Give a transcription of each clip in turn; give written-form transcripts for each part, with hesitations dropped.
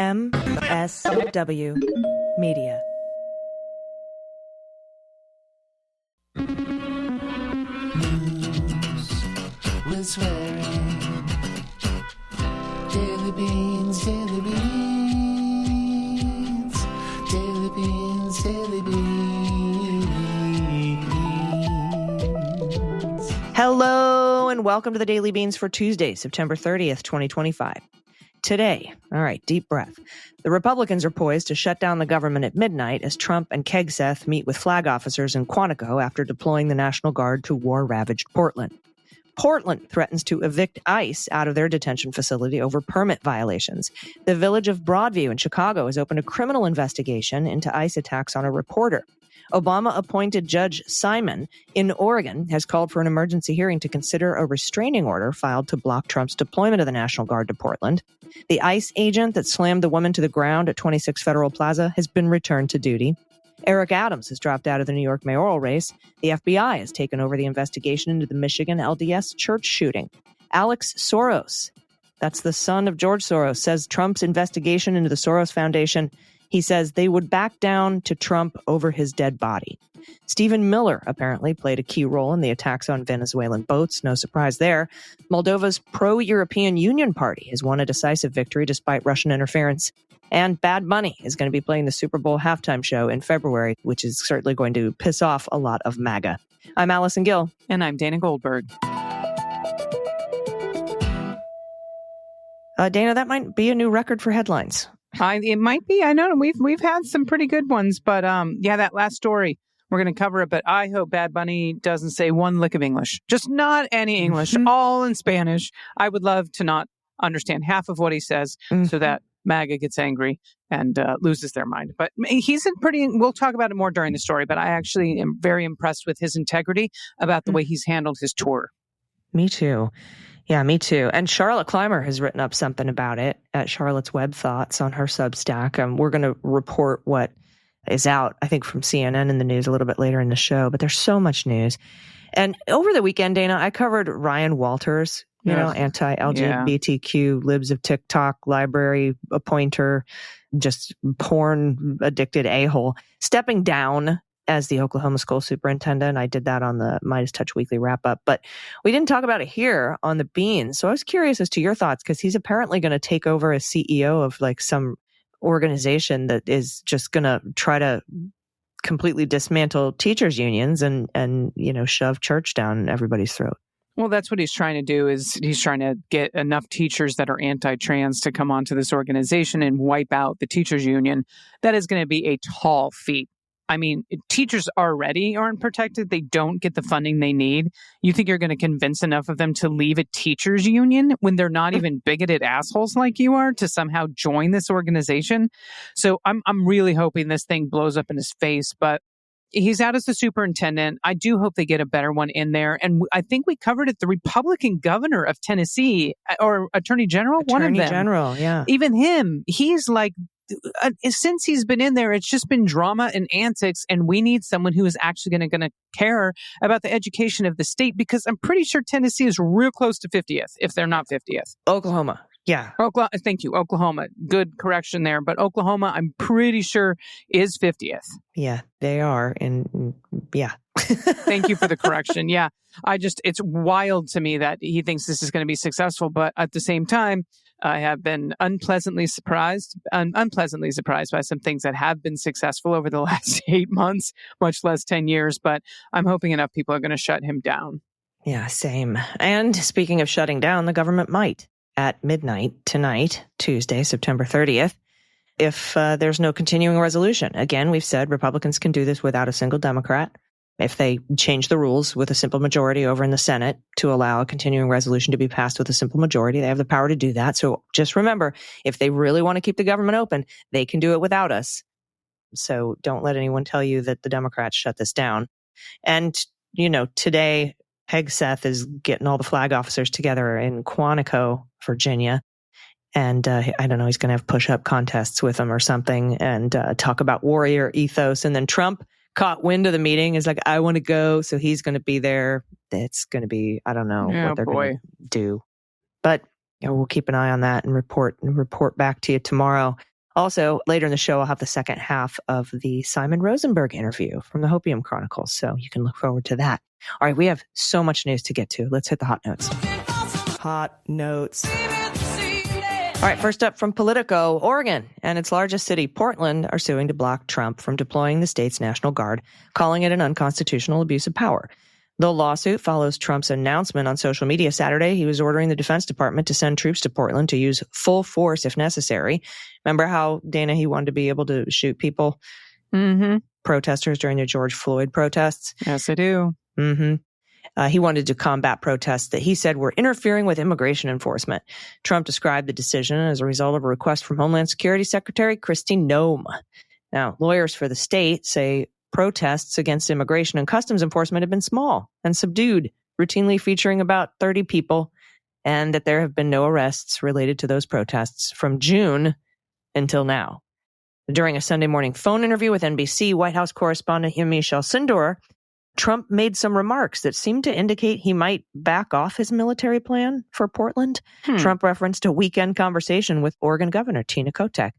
MSW Media. News with swearing. Daily beans, daily beans. Daily beans, daily beans. Hello and welcome to the Daily Beans for Tuesday, September 30th, 2025. Today, all right, deep breath. The Republicans are poised to shut down the government at midnight as Trump and Kegseth meet with flag officers in Quantico after deploying the National Guard to war-ravaged Portland. Portland threatens to evict ICE out of their detention facility over permit violations. The village of Broadview in Chicago has opened a criminal investigation into ICE attacks on a reporter. Obama-appointed Judge Simon in Oregon has called for an emergency hearing to consider a restraining order filed to block Trump's deployment of the National Guard to Portland. The ICE agent that slammed the woman to the ground at 26 Federal Plaza has been returned to duty. Eric Adams has dropped out of the New York mayoral race. The FBI has taken over the investigation into the Michigan LDS church shooting. Alex Soros, that's the son of George Soros, says Trump's investigation into the Soros Foundation, he says they would back down to Trump over his dead body. Stephen Miller apparently played a key role in the attacks on Venezuelan boats. No surprise there. Moldova's pro-European Union party has won a decisive victory despite Russian interference. And Bad Bunny is going to be playing the Super Bowl halftime show in February, which is certainly going to piss off a lot of MAGA. I'm Allison Gill. And I'm Dana Goldberg. Dana, that might be a new record for headlines. It might be. I know we've had some pretty good ones, but yeah, that last story, we're going to cover it. But I hope Bad Bunny doesn't say one lick of English, just not any English, all in Spanish. I would love to not understand half of what he says so that MAGA gets angry and loses their mind. But he's we'll talk about it more during the story, but I actually am very impressed with his integrity about the way he's handled his tour. Me too. Yeah, me too. And Charlotte Clymer has written up something about it at Charlotte's Web Thoughts on her Substack. We're going to report what is out, I think, from CNN in the news a little bit later in the show, but there's so much news. And over the weekend, Dana, I covered Ryan Walters, anti-LGBTQ, libs of TikTok, library appointer, just porn addicted a-hole, stepping down as the Oklahoma school superintendent. I did that on the Midas Touch Weekly wrap-up, but we didn't talk about it here on the Beans. So I was curious as to your thoughts, because he's apparently going to take over as CEO of like some organization that is just going to try to completely dismantle teachers' unions and shove church down everybody's throat. Well, that's what he's trying to do, is he's trying to get enough teachers that are anti-trans to come onto this organization and wipe out the teachers' union. That is going to be a tall feat. I mean, teachers already aren't protected. They don't get the funding they need. You think you're going to convince enough of them to leave a teachers union when they're not even bigoted assholes like you are to somehow join this organization? So I'm really hoping this thing blows up in his face, but he's out as the superintendent. I do hope they get a better one in there. And I think we covered it. The Republican governor of Tennessee, or Attorney General, one of them. Attorney General, yeah. Even him, he's like, since he's been in there, it's just been drama and antics, and we need someone who is actually going to care about the education of the state, because I'm pretty sure Tennessee is real close to 50th, if they're not 50th. Oklahoma. Yeah. Thank you. Oklahoma. Good correction there. But Oklahoma, I'm pretty sure, is 50th. Yeah, they are. And yeah. Thank you for the correction. Yeah. It's wild to me that he thinks this is going to be successful. But at the same time, I have been unpleasantly surprised by some things that have been successful over the last 8 months, much less 10 years. But I'm hoping enough people are going to shut him down. Yeah, same. And speaking of shutting down, the government might at midnight tonight, Tuesday, September 30th, if there's no continuing resolution. Again, we've said Republicans can do this without a single Democrat. If they change the rules with a simple majority over in the Senate to allow a continuing resolution to be passed with a simple majority, they have the power to do that. So just remember, if they really want to keep the government open, they can do it without us. So don't let anyone tell you that the Democrats shut this down. And, today, Kegseth is getting all the flag officers together in Quantico, Virginia. And I don't know, he's going to have push-up contests with them or something and talk about warrior ethos. And then Trump caught wind of the meeting, is like, I want to go. So he's going to be there. It's going to be, I don't know what they're going to do. But we'll keep an eye on that and report back to you tomorrow. Also, later in the show, I'll have the second half of the Simon Rosenberg interview from the Hopium Chronicles, so you can look forward to that. All right, we have so much news to get to. Let's hit the hot notes. Hot notes. All right, first up from Politico, Oregon and its largest city, Portland, are suing to block Trump from deploying the state's National Guard, calling it an unconstitutional abuse of power. The lawsuit follows Trump's announcement on social media Saturday. He was ordering the Defense Department to send troops to Portland to use full force if necessary. Remember how, Dana, he wanted to be able to shoot people? Protesters during the George Floyd protests? Yes, I do. He wanted to combat protests that he said were interfering with immigration enforcement. Trump described the decision as a result of a request from Homeland Security Secretary Kristi Noem. Now, lawyers for the state say protests against immigration and customs enforcement have been small and subdued, routinely featuring about 30 people, and that there have been no arrests related to those protests from June until now. During a Sunday morning phone interview with NBC, White House correspondent Michelle Sindor, Trump made some remarks that seemed to indicate he might back off his military plan for Portland. Trump referenced a weekend conversation with Oregon Governor Tina Kotek.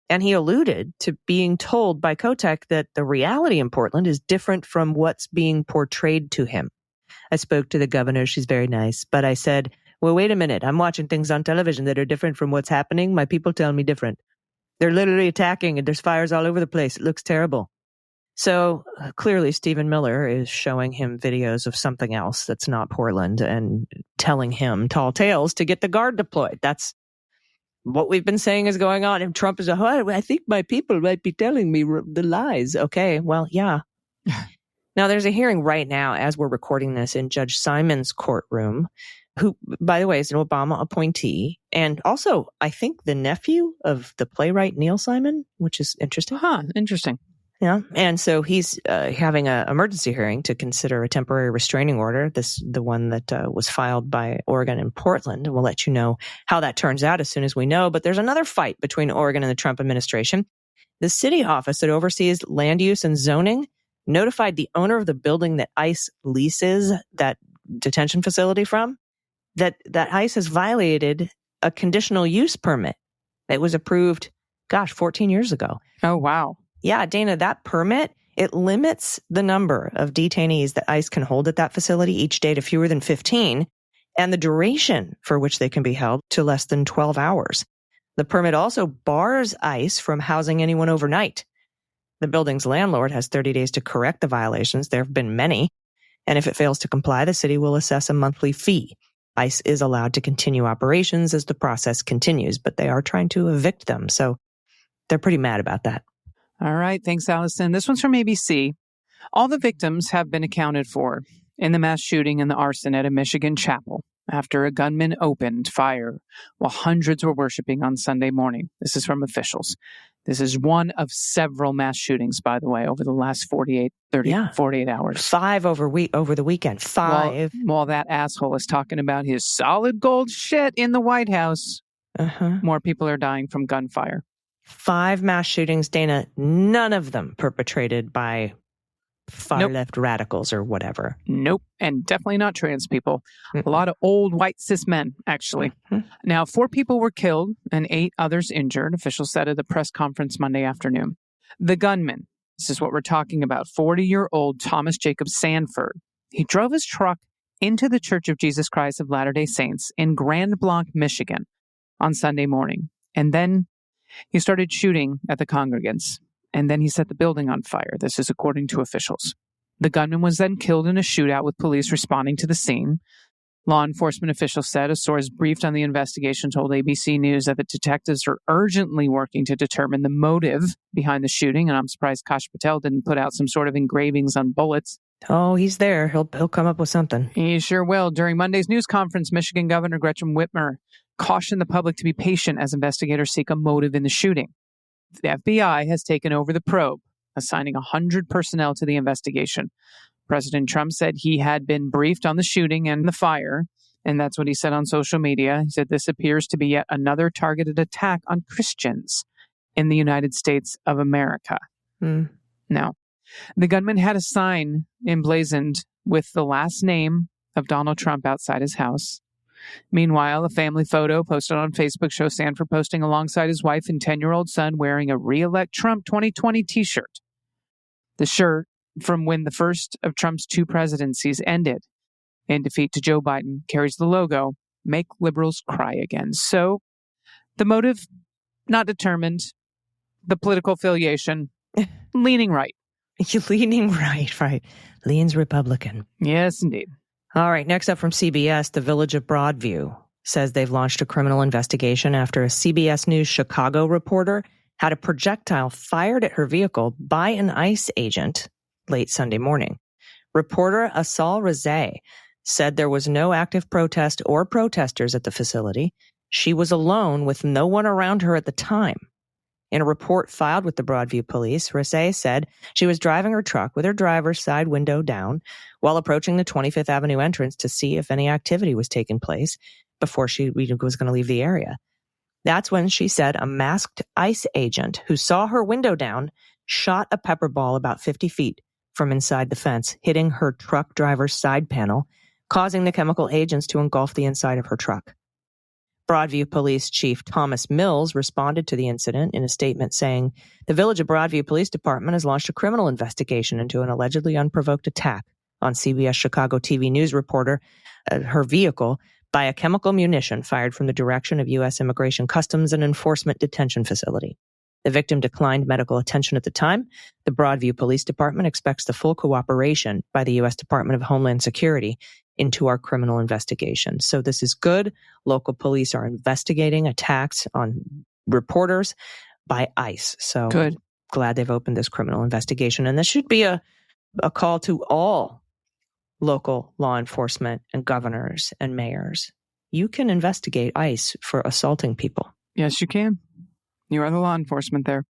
And he alluded to being told by Kotek that the reality in Portland is different from what's being portrayed to him. I spoke to the governor. She's very nice. But I said, well, wait a minute. I'm watching things on television that are different from what's happening. My people tell me different. They're literally attacking and there's fires all over the place. It looks terrible. So clearly Stephen Miller is showing him videos of something else that's not Portland and telling him tall tales to get the guard deployed. That's what we've been saying is going on. And Trump is, I think my people might be telling me the lies. Okay, well, yeah. Now, there's a hearing right now as we're recording this in Judge Simon's courtroom, who, by the way, is an Obama appointee. And also, I think the nephew of the playwright Neil Simon, which is interesting. Interesting. Yeah. And so he's having an emergency hearing to consider a temporary restraining order, the one that was filed by Oregon and Portland. We'll let you know how that turns out as soon as we know. But there's another fight between Oregon and the Trump administration. The city office that oversees land use and zoning notified the owner of the building that ICE leases that detention facility from that ICE has violated a conditional use permit that was approved, 14 years ago. Oh, wow. Yeah, Dana, that permit, it limits the number of detainees that ICE can hold at that facility each day to fewer than 15, and the duration for which they can be held to less than 12 hours. The permit also bars ICE from housing anyone overnight. The building's landlord has 30 days to correct the violations. There have been many. And if it fails to comply, the city will assess a monthly fee. ICE is allowed to continue operations as the process continues, but they are trying to evict them. So they're pretty mad about that. All right. Thanks, Allison. This one's from ABC. All the victims have been accounted for in the mass shooting and the arson at a Michigan chapel after a gunman opened fire while hundreds were worshiping on Sunday morning. This is from officials. This is one of several mass shootings, by the way, over the last 48 hours. 5 over the weekend. 5. While that asshole is talking about his solid gold shit in the White House, more people are dying from gunfire. 5 mass shootings, Dana, none of them perpetrated by far-left radicals or whatever. Nope. And definitely not trans people. A lot of old white cis men, actually. Now, 4 people were killed and 8 others injured, officials said at the press conference Monday afternoon. The gunman, this is what we're talking about, 40-year-old Thomas Jacob Sanford. He drove his truck into the Church of Jesus Christ of Latter-day Saints in Grand Blanc, Michigan on Sunday morning. And then he started shooting at the congregants, and then he set the building on fire. This is according to officials. The gunman was then killed in a shootout with police responding to the scene. Law enforcement officials said a source briefed on the investigation told ABC News that the detectives are urgently working to determine the motive behind the shooting, and I'm surprised Kash Patel didn't put out some sort of engravings on bullets. Oh, he's there. He'll come up with something. He sure will. During Monday's news conference, Michigan Governor Gretchen Whitmer cautioned the public to be patient as investigators seek a motive in the shooting. The FBI has taken over the probe, assigning 100 personnel to the investigation. President Trump said he had been briefed on the shooting and the fire, and that's what he said on social media. He said this appears to be yet another targeted attack on Christians in the United States of America. Now, the gunman had a sign emblazoned with the last name of Donald Trump outside his house. Meanwhile, a family photo posted on Facebook shows Sanford posting alongside his wife and 10-year-old son wearing a Re-elect Trump 2020 t-shirt. The shirt from when the first of Trump's 2 presidencies ended in defeat to Joe Biden carries the logo, "Make Liberals Cry Again." So, the motive, not determined. The political affiliation, leaning right. Leaning right. Leans Republican. Yes, indeed. All right, next up from CBS, the Village of Broadview says they've launched a criminal investigation after a CBS News Chicago reporter had a projectile fired at her vehicle by an ICE agent late Sunday morning. Reporter Asal Razay said there was no active protest or protesters at the facility. She was alone with no one around her at the time. In a report filed with the Broadview police, Razay said she was driving her truck with her driver's side window down while approaching the 25th Avenue entrance to see if any activity was taking place before she was going to leave the area. That's when she said a masked ICE agent who saw her window down shot a pepper ball about 50 feet from inside the fence, hitting her truck driver's side panel, causing the chemical agents to engulf the inside of her truck. Broadview Police Chief Thomas Mills responded to the incident in a statement saying, "The Village of Broadview Police Department has launched a criminal investigation into an allegedly unprovoked attack on CBS Chicago TV News reporter, her vehicle, by a chemical munition fired from the direction of U.S. Immigration Customs and Enforcement detention facility. The victim declined medical attention at the time. The Broadview Police Department expects the full cooperation by the U.S. Department of Homeland Security into our criminal investigation." So this is good. Local police are investigating attacks on reporters by ICE. So good. Glad they've opened this criminal investigation. And this should be a call to all local law enforcement and governors and mayors. You can investigate ICE for assaulting people. Yes, you can. You are the law enforcement there.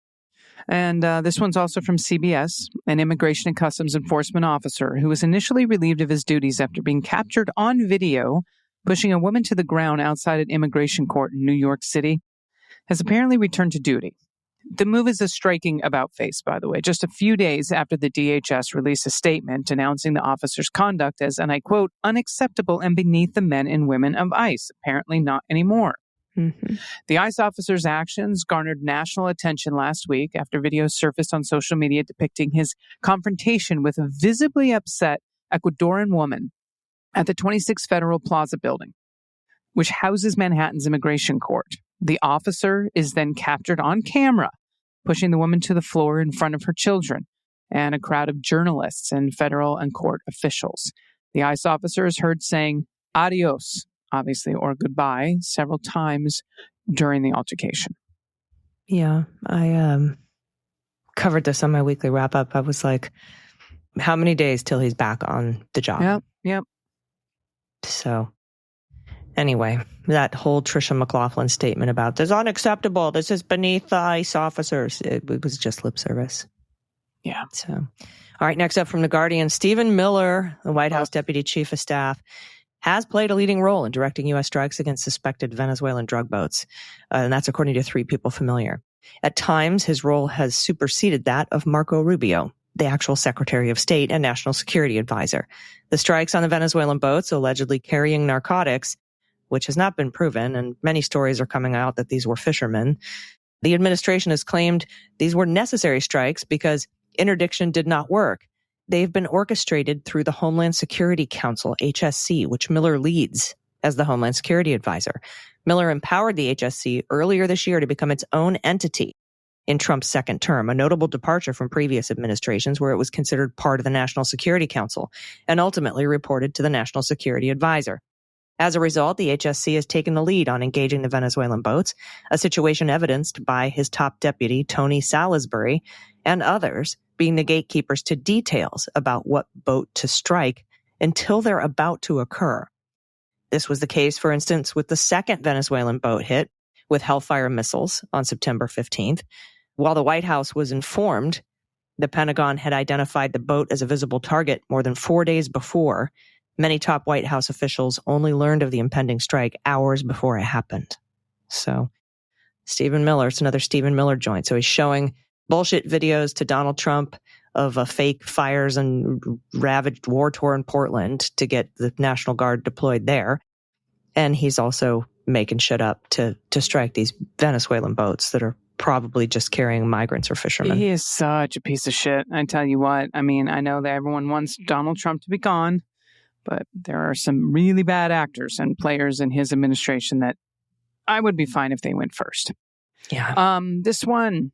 And this one's also from CBS. An Immigration and Customs Enforcement officer who was initially relieved of his duties after being captured on video pushing a woman to the ground outside an immigration court in New York City has apparently returned to duty. The move is a striking about-face, by the way, just a few days after the DHS released a statement denouncing the officer's conduct as, and I quote, "unacceptable and beneath the men and women of ICE." Apparently not anymore. Mm-hmm. The ICE officer's actions garnered national attention last week after videos surfaced on social media depicting his confrontation with a visibly upset Ecuadorian woman at the 26 Federal Plaza building, which houses Manhattan's immigration court. The officer is then captured on camera, pushing the woman to the floor in front of her children and a crowd of journalists and federal and court officials. The ICE officer is heard saying "adios," obviously, or "goodbye," several times during the altercation. Yeah, I covered this on my weekly wrap-up. I was like, how many days till he's back on the job? Yep. So, anyway, that whole Tricia McLaughlin statement about this is unacceptable, this is beneath the ICE officers, it was just lip service. Yeah. So, all right, next up from The Guardian, Stephen Miller, the White House Deputy Chief of Staff, has played a leading role in directing U.S. strikes against suspected Venezuelan drug boats. And that's according to 3 people familiar. At times, his role has superseded that of Marco Rubio, the actual Secretary of State and National Security Advisor. The strikes on the Venezuelan boats allegedly carrying narcotics, which has not been proven, and many stories are coming out that these were fishermen. The administration has claimed these were necessary strikes because interdiction did not work. They've been orchestrated through the Homeland Security Council, HSC, which Miller leads as the Homeland Security Advisor. Miller empowered the HSC earlier this year to become its own entity in Trump's second term, a notable departure from previous administrations where it was considered part of the National Security Council and ultimately reported to the National Security Advisor. As a result, the HSC has taken the lead on engaging the Venezuelan boats, a situation evidenced by his top deputy, Tony Salisbury, and others being the gatekeepers to details about what boat to strike until they're about to occur. This was the case, for instance, with the second Venezuelan boat hit with Hellfire missiles on September 15th. While the White House was informed, the Pentagon had identified the boat as a visible target more than 4 days before. Many top White House officials only learned of the impending strike hours before it happened. So, Stephen Miller, it's another Stephen Miller joint. So he's showing bullshit videos to Donald Trump of fake fires and ravaged war-torn Portland to get the National Guard deployed there. And he's also making shit up to strike these Venezuelan boats that are probably just carrying migrants or fishermen. He is such a piece of shit. I tell you what. I mean, I know that everyone wants Donald Trump to be gone, but there are some really bad actors and players in his administration that I would be fine if they went first. Yeah. This one,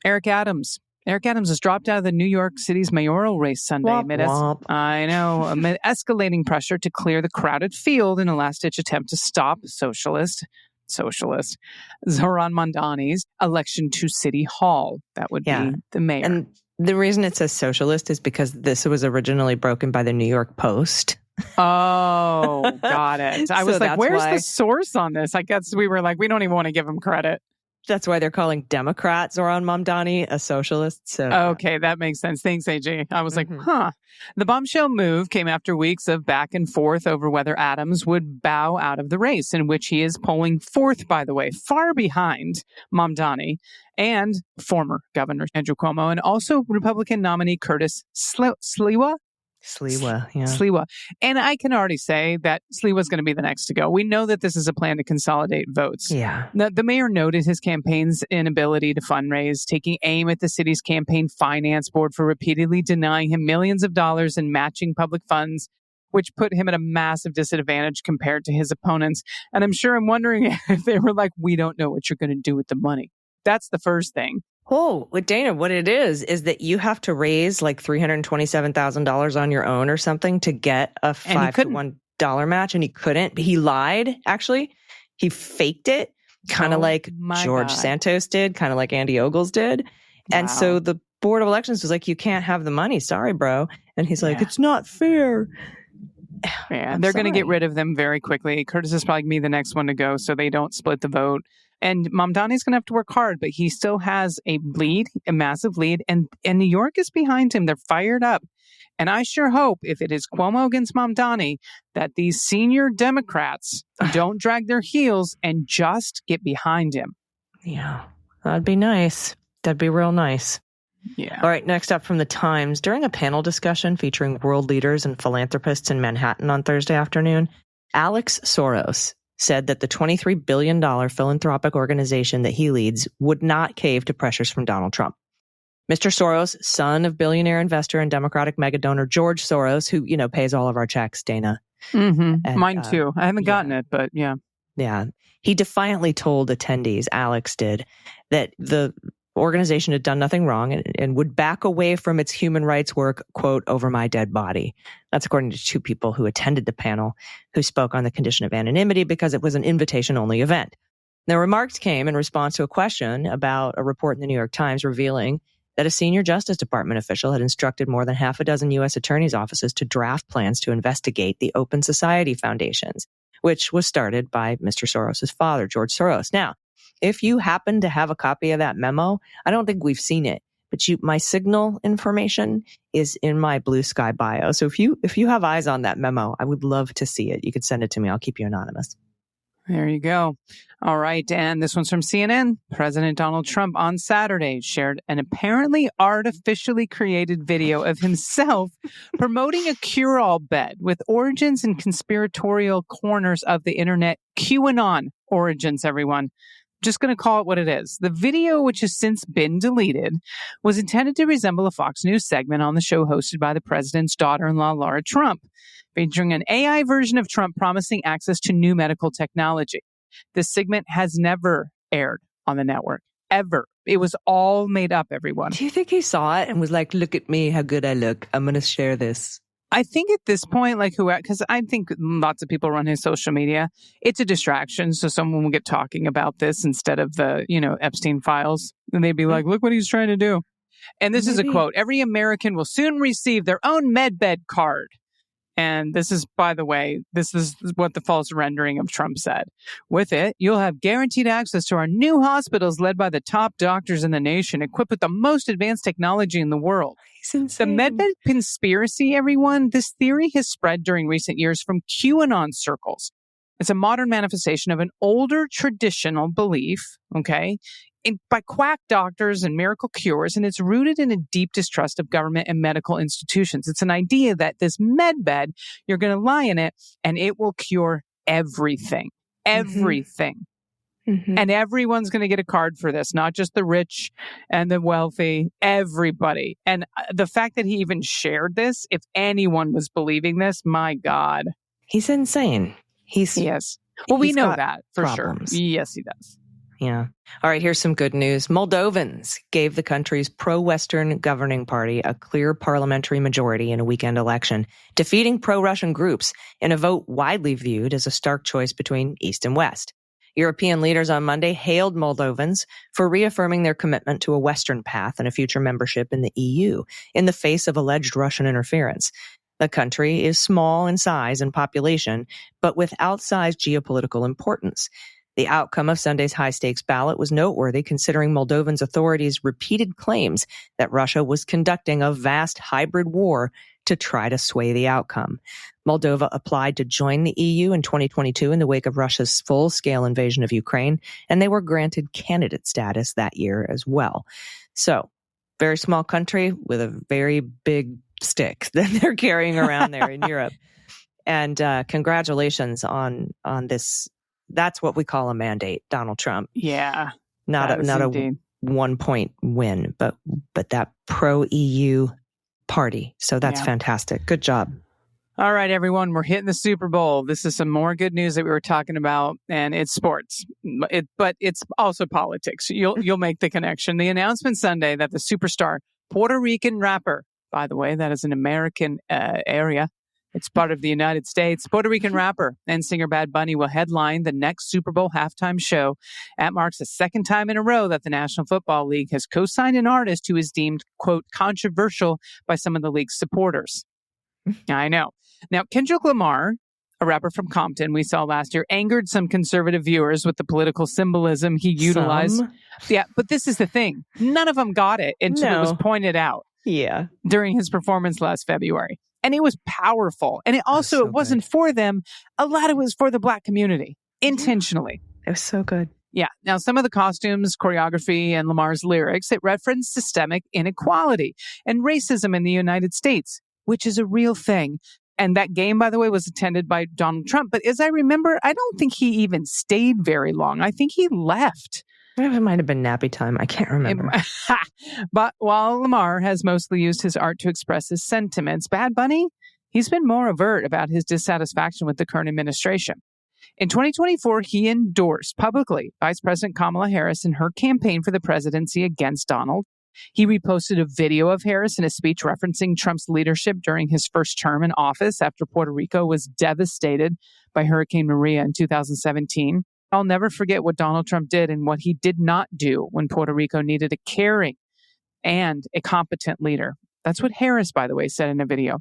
Eric Adams. Eric Adams has dropped out of the New York City's mayoral race Sunday amid amid escalating pressure to clear the crowded field in a last-ditch attempt to stop socialist Zoran Mamdani's election to City Hall. That would be the mayor. And the reason it says socialist is because this was originally broken by the New York Post. Oh, got it. I was like, where's why the source on this? I guess we were like, we don't even want to give him credit. That's why they're calling Democrat Zoran Mamdani a socialist. So okay, that makes sense. Thanks, AJ. I was like, huh. The bombshell move came after weeks of back and forth over whether Adams would bow out of the race, in which he is polling fourth, by the way, far behind Mamdani and former Governor Andrew Cuomo, and also Republican nominee Curtis Sliwa. Sliwa. And I can already say that Sliwa's going to be the next to go. We know that this is a plan to consolidate votes. Yeah. The mayor noted his campaign's inability to fundraise, taking aim at the city's campaign finance board for repeatedly denying him millions of dollars in matching public funds, which put him at a massive disadvantage compared to his opponents. And I'm wondering if they were like, we don't know what you're going to do with the money. That's the first thing. Oh, with Dana, what it is that you have to raise like $327,000 on your own or something to get a 5-to-1 match, and he couldn't. He lied, actually. He faked it, kind of like George Santos did, kind of like Andy Ogles did. Wow. And so the Board of Elections was like, you can't have the money. Sorry, bro. And he's like, it's not fair. Yeah, they're going to get rid of them very quickly. Curtis is probably going to be the next one to go so they don't split the vote. And Mamdani's going to have to work hard, but he still has a massive lead, and New York is behind him. They're fired up. And I sure hope, if it is Cuomo against Mamdani, that these senior Democrats don't drag their heels and just get behind him. Yeah, that'd be nice. That'd be real nice. Yeah. All right, next up from the Times. During a panel discussion featuring world leaders and philanthropists in Manhattan on Thursday afternoon, Alex Soros said that the $23 billion philanthropic organization that he leads would not cave to pressures from Donald Trump. Mr. Soros, son of billionaire investor and Democratic megadonor George Soros, who, pays all of our checks, Dana. And, mine too. I haven't gotten it, but yeah. Yeah. He defiantly told attendees, Alex did, that the organization had done nothing wrong and would back away from its human rights work, quote, over my dead body. That's according to two people who attended the panel who spoke on the condition of anonymity because it was an invitation-only event. Their remarks came in response to a question about a report in the New York Times revealing that a senior Justice Department official had instructed more than half a dozen U.S. attorneys' offices to draft plans to investigate the Open Society Foundations, which was started by Mr. Soros' father, George Soros. Now, if you happen to have a copy of that memo, I don't think we've seen it, but my Signal information is in my Blue Sky bio. So if you have eyes on that memo, I would love to see it. You could send it to me. I'll keep you anonymous. There you go. All right. And this one's from CNN. President Donald Trump on Saturday shared an apparently artificially created video of himself promoting a cure-all bed with origins in conspiratorial corners of the internet. QAnon origins, everyone. Just going to call it what it is. The video, which has since been deleted, was intended to resemble a Fox News segment on the show hosted by the president's daughter-in-law, Laura Trump, featuring an AI version of Trump promising access to new medical technology. This segment has never aired on the network, ever. It was all made up, everyone. Do you think he saw it and was like, look at me, how good I look. I'm going to share this. I think at this point, because I think lots of people run his social media, it's a distraction. So someone will get talking about this instead of the, Epstein files. And they'd be like, look what he's trying to do. And this is a quote. Every American will soon receive their own MedBed card. And this is, by the way, this is what the false rendering of Trump said. With it, you'll have guaranteed access to our new hospitals led by the top doctors in the nation, equipped with the most advanced technology in the world. The MedBed conspiracy, everyone, this theory has spread during recent years from QAnon circles. It's a modern manifestation of an older traditional belief, okay, by quack doctors and miracle cures, and it's rooted in a deep distrust of government and medical institutions. It's an idea that this med bed, you're going to lie in it, and it will cure everything. everything. Mm-hmm. And everyone's going to get a card for this, not just the rich and the wealthy, everybody. And the fact that he even shared this, if anyone was believing this, my God. He's insane. Yes. Well, we he's know got that for problems. sure. Yes, he does. Yeah. All right, here's some good news. Moldovans gave the country's pro-Western governing party a clear parliamentary majority in a weekend election, defeating pro-Russian groups in a vote widely viewed as a stark choice between East and West. European leaders on Monday hailed Moldovans for reaffirming their commitment to a Western path and a future membership in the EU in the face of alleged Russian interference. The country is small in size and population, but with outsized geopolitical importance. The outcome of Sunday's high-stakes ballot was noteworthy considering Moldovan's authorities' repeated claims that Russia was conducting a vast hybrid war to try to sway the outcome. Moldova applied to join the EU in 2022 in the wake of Russia's full-scale invasion of Ukraine, and they were granted candidate status that year as well. So, very small country with a very big stick that they're carrying around there in Europe. And congratulations on this. That's what we call a mandate, Donald Trump. Yeah. Not a 1 point win, but that pro-EU party. So that's fantastic. Good job. All right, everyone, we're hitting the Super Bowl. This is some more good news that we were talking about, and it's sports, but it's also politics. You'll make the connection. The announcement Sunday that the superstar Puerto Rican rapper, by the way, that is an American area. It's part of the United States. Puerto Rican rapper and singer Bad Bunny will headline the next Super Bowl halftime show. That marks the second time in a row that the National Football League has co-signed an artist who is deemed, quote, controversial by some of the league's supporters. I know. Now, Kendrick Lamar, a rapper from Compton we saw last year, angered some conservative viewers with the political symbolism he utilized. Yeah, but this is the thing. None of them got it until it was pointed out. Yeah. During his performance last February. And it was powerful. And it also, it wasn't for them. A lot of it was for the Black community, intentionally. It was so good. Yeah. Now, some of the costumes, choreography, and Lamar's lyrics, it referenced systemic inequality and racism in the United States, which is a real thing. And that game, by the way, was attended by Donald Trump. But as I remember, I don't think he even stayed very long. I think he left. It might have been nappy time. I can't remember. But while Lamar has mostly used his art to express his sentiments, Bad Bunny, he's been more overt about his dissatisfaction with the current administration. In 2024, he endorsed publicly Vice President Kamala Harris in her campaign for the presidency against Donald. He reposted a video of Harris in a speech referencing Trump's leadership during his first term in office after Puerto Rico was devastated by Hurricane Maria in 2017. I'll never forget what Donald Trump did and what he did not do when Puerto Rico needed a caring and a competent leader. That's what Harris, by the way, said in a video.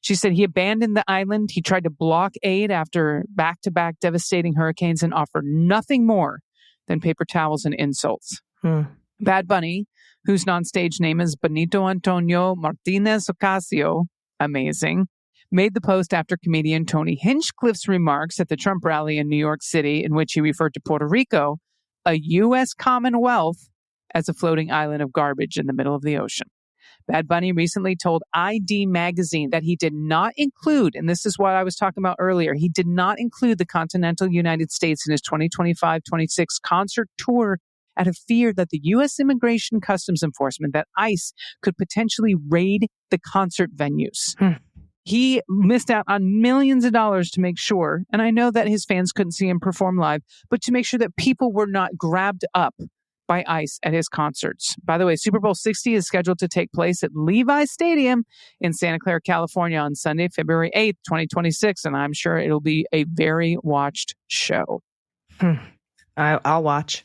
She said he abandoned the island. He tried to block aid after back-to-back devastating hurricanes and offered nothing more than paper towels and insults. Bad Bunny, whose non-stage name is Benito Antonio Martinez Ocasio, amazing, made the post after comedian Tony Hinchcliffe's remarks at the Trump rally in New York City, in which he referred to Puerto Rico, a U.S. Commonwealth, as a floating island of garbage in the middle of the ocean. Bad Bunny recently told ID Magazine that he did not include, and this is what I was talking about earlier, he did not include the continental United States in his 2025-26 concert tour out of fear that the U.S. Immigration Customs Enforcement, that ICE, could potentially raid the concert venues. He missed out on millions of dollars to make sure, and I know that his fans couldn't see him perform live, but to make sure that people were not grabbed up by ICE at his concerts. By the way, Super Bowl 60 is scheduled to take place at Levi Stadium in Santa Clara, California on Sunday, February 8th, 2026, and I'm sure it'll be a very watched show. I'll watch.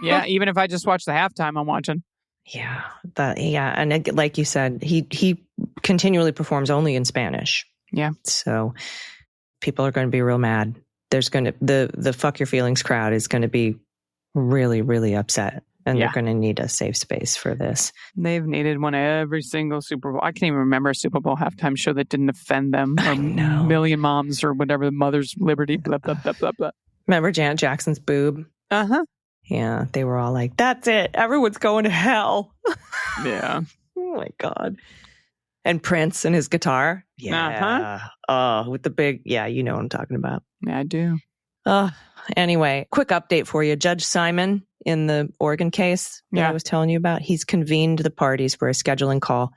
Yeah, even if I just watch the halftime, I'm watching. Yeah, and like you said, he continually performs only in Spanish. Yeah, so people are going to be real mad. There's going to the fuck your feelings crowd is going to be really, really upset, and they're going to need a safe space for this. They've needed one every single Super Bowl. I can't even remember a Super Bowl halftime show that didn't offend them. Or Million Moms or whatever, the Mother's Liberty. Blah blah blah blah blah. Remember Janet Jackson's boob? Yeah, they were all like, that's it. Everyone's going to hell. Yeah. Oh, my God. And Prince and his guitar. Yeah. Oh, with the big, you know what I'm talking about. Yeah, I do. Anyway, quick update for you. Judge Simon in the Oregon case that I was telling you about, he's convened the parties for a scheduling call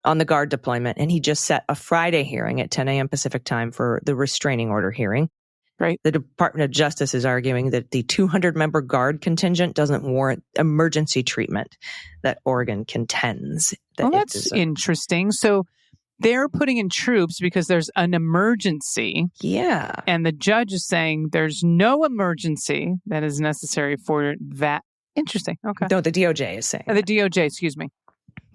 on the guard deployment, and he just set a Friday hearing at 10 a.m. Pacific time for the restraining order hearing. Right. The Department of Justice is arguing that the 200-member guard contingent doesn't warrant emergency treatment that Oregon contends. Well, that's interesting. So they're putting in troops because there's an emergency. Yeah. And the judge is saying there's no emergency that is necessary for that. Interesting. Okay. No, the DOJ is saying. The DOJ, excuse me.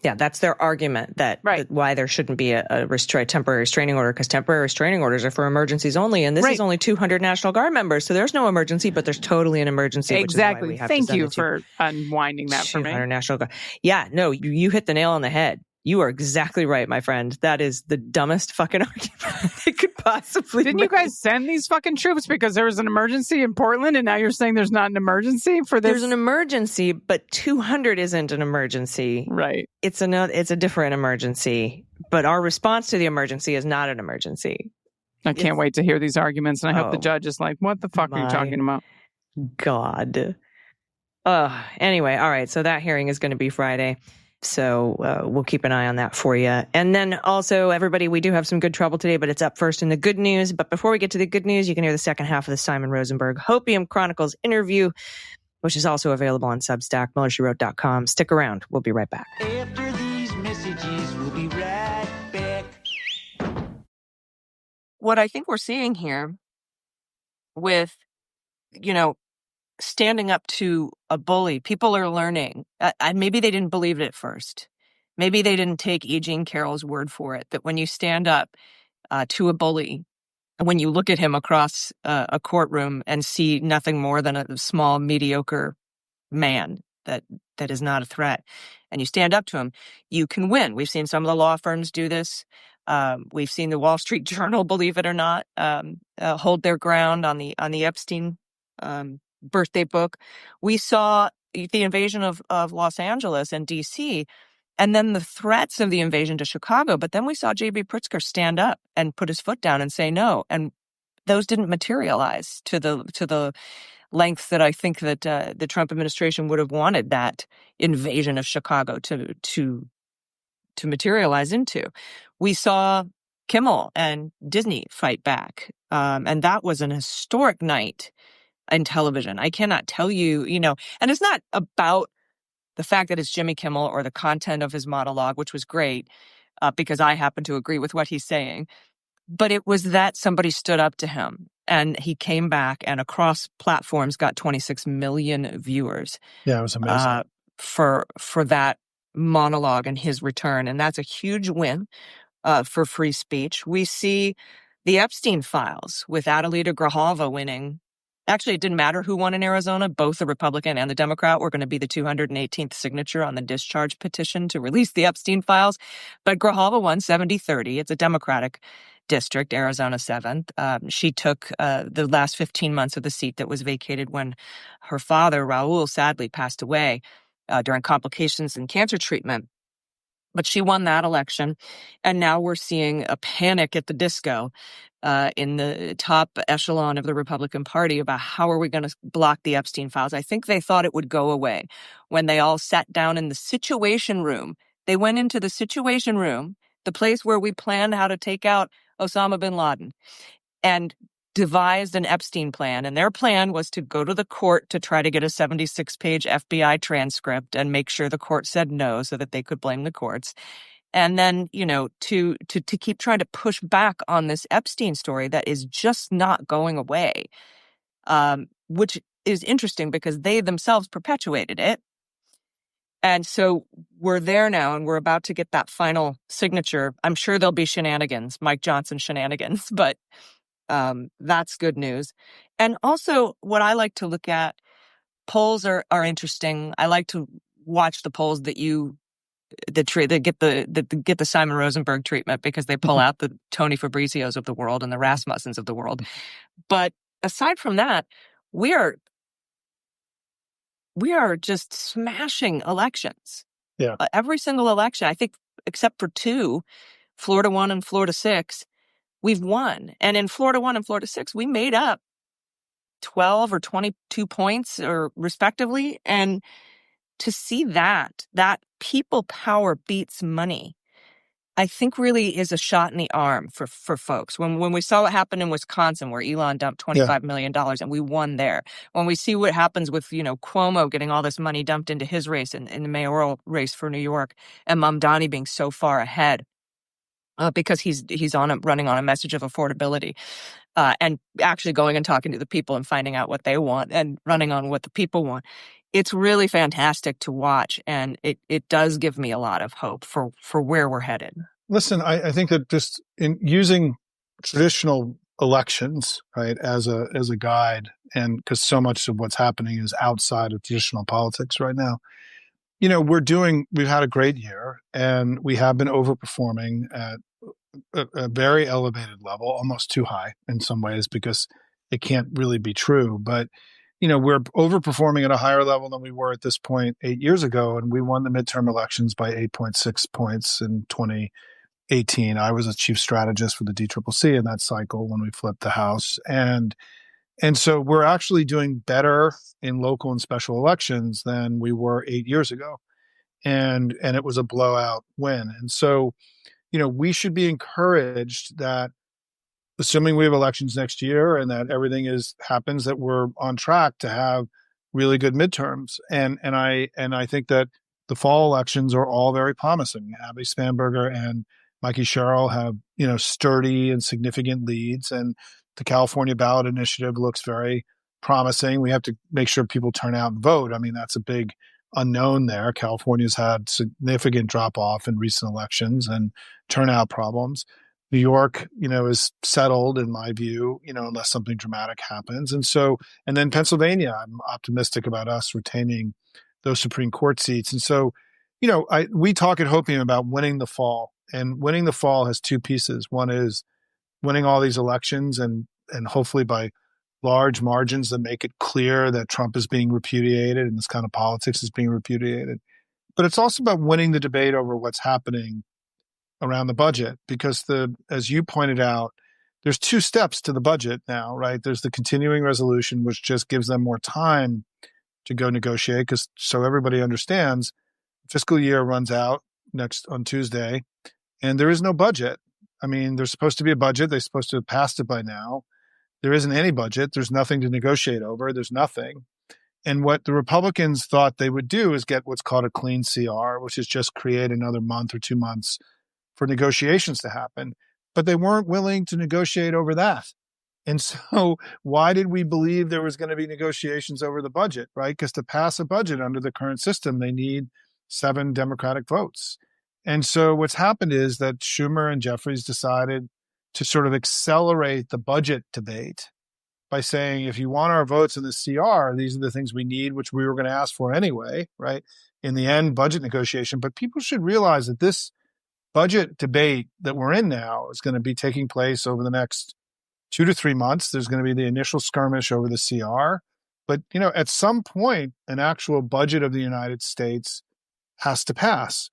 Yeah, that's their argument that why there shouldn't be a temporary restraining order, because temporary restraining orders are for emergencies only. And this is only 200 National Guard members. So there's no emergency, but there's totally an emergency. Exactly. Which is why we have Thank to send you for unwinding that for me. 200 National Guard. Yeah, no, you hit the nail on the head. You are exactly right, my friend. That is the dumbest fucking argument they could possibly Didn't make. you guys send these fucking troops because there was an emergency in Portland, and now you're saying there's not an emergency for this? There's an emergency, but 200 isn't an emergency. Right. It's a different emergency, but our response to the emergency is not an emergency. I can't wait to hear these arguments, and I hope the judge is like, what the fuck are you talking about? God. Anyway, all right, so that hearing is going to be Friday. So we'll keep an eye on that for you. And then also, everybody, we do have some good trouble today, but it's up first in the good news. But before we get to the good news, you can hear the second half of the Simon Rosenberg Hopium Chronicles interview, which is also available on Substack, MillerSheWrote.com. Stick around. We'll be right back. After these messages, we'll be right back. What I think we're seeing here with, standing up to a bully, people are learning. Maybe they didn't believe it at first. Maybe they didn't take E. Jean Carroll's word for it, that when you stand up to a bully, when you look at him across a courtroom and see nothing more than a small, mediocre man that is not a threat, and you stand up to him, you can win. We've seen some of the law firms do this. We've seen the Wall Street Journal, believe it or not, hold their ground on the Epstein birthday book. We saw the invasion of Los Angeles and D.C., and then the threats of the invasion to Chicago. But then we saw J.B. Pritzker stand up and put his foot down and say no. And those didn't materialize to the length that I think that the Trump administration would have wanted that invasion of Chicago to materialize into. We saw Kimmel and Disney fight back, and that was an historic night in television. I cannot tell you, and it's not about the fact that it's Jimmy Kimmel or the content of his monologue, which was great, because I happen to agree with what he's saying. But it was that somebody stood up to him and he came back and across platforms got 26 million viewers. Yeah, it was amazing. For that monologue and his return. And that's a huge win for free speech. We see the Epstein files with Adelita Grajova winning. Actually, it didn't matter who won in Arizona. Both the Republican and the Democrat were going to be the 218th signature on the discharge petition to release the Epstein files. But Grajova won 70-30. It's a Democratic district, Arizona 7th. She took the last 15 months of the seat that was vacated when her father, Raul, sadly passed away during complications in cancer treatment. But she won that election. And now we're seeing a panic at the disco in the top echelon of the Republican Party about how are we going to block the Epstein files. I think they thought it would go away when they all sat down in the Situation Room. They went into the Situation Room, the place where we planned how to take out Osama bin Laden, and devised an Epstein plan. And their plan was to go to the court to try to get a 76-page FBI transcript and make sure the court said no so that they could blame the courts. And then, to keep trying to push back on this Epstein story that is just not going away, which is interesting because they themselves perpetuated it. And so we're there now and we're about to get that final signature. I'm sure there'll be shenanigans, Mike Johnson shenanigans, but that's good news. And also what I like to look at, polls are interesting. I like to watch the polls that get the Simon Rosenberg treatment because they pull out the Tony Fabrizios of the world and the Rasmussens of the world. But aside from that, we are just smashing elections. Yeah. Every single election, I think, except for two, Florida 1 and Florida 6, we've won. And in Florida 1 and Florida 6, we made up 12 or 22 points or respectively. And to see that people power beats money, I think really is a shot in the arm for folks. When we saw what happened in Wisconsin, where Elon dumped $25 million and we won there, when we see what happens with, Cuomo getting all this money dumped into his race in the mayoral race for New York, and Mamdani being so far ahead, because he's running on a message of affordability, and actually going and talking to the people and finding out what they want and running on what the people want. It's really fantastic to watch, and it does give me a lot of hope for where we're headed. Listen, I think that just in using traditional elections, right, as a guide, and because so much of what's happening is outside of traditional politics right now, we've had a great year, and we have been overperforming at a very elevated level, almost too high in some ways, because it can't really be true. But we're overperforming at a higher level than we were at this point 8 years ago, and we won the midterm elections by 8.6 points in 2018. I was a chief strategist for the DCCC in that cycle when we flipped the House, and so we're actually doing better in local and special elections than we were 8 years ago, and it was a blowout win. And so we should be encouraged that, assuming we have elections next year and that everything happens, that we're on track to have really good midterms. And I think that the fall elections are all very promising. Abby Spanberger and Mikey Sherrill have, sturdy and significant leads, and the California ballot initiative looks very promising. We have to make sure people turn out and vote. I mean, that's a big unknown there. California's had significant drop off in recent elections and turnout problems. New York, is settled in my view, unless something dramatic happens. And then Pennsylvania, I'm optimistic about us retaining those Supreme Court seats. And so, we talk at Hopium about winning the fall, and winning the fall has two pieces. One is winning all these elections and hopefully by large margins that make it clear that Trump is being repudiated and this kind of politics is being repudiated. But it's also about winning the debate over what's happening around the budget, because as you pointed out, there's two steps to the budget now, right? There's the continuing resolution, which just gives them more time to go negotiate, because so everybody understands, fiscal year runs out on Tuesday, and there is no budget. I mean, there's supposed to be a budget. They're supposed to have passed it by now. There isn't any budget. There's nothing to negotiate over. There's nothing. And what the Republicans thought they would do is get what's called a clean CR, which is just create another month or 2 months for negotiations to happen. But they weren't willing to negotiate over that. And so why did we believe there was going to be negotiations over the budget, right? Because to pass a budget under the current system, they need 7 Democratic votes. And so what's happened is that Schumer and Jeffries decided to sort of accelerate the budget debate by saying, if you want our votes in the CR, these are the things we need, which we were going to ask for anyway, right? In the end, budget negotiation. But people should realize that this budget debate that we're in now is going to be taking place over the next 2 to 3 months. There's going to be the initial skirmish over the CR. But, at some point, an actual budget of the United States has to pass.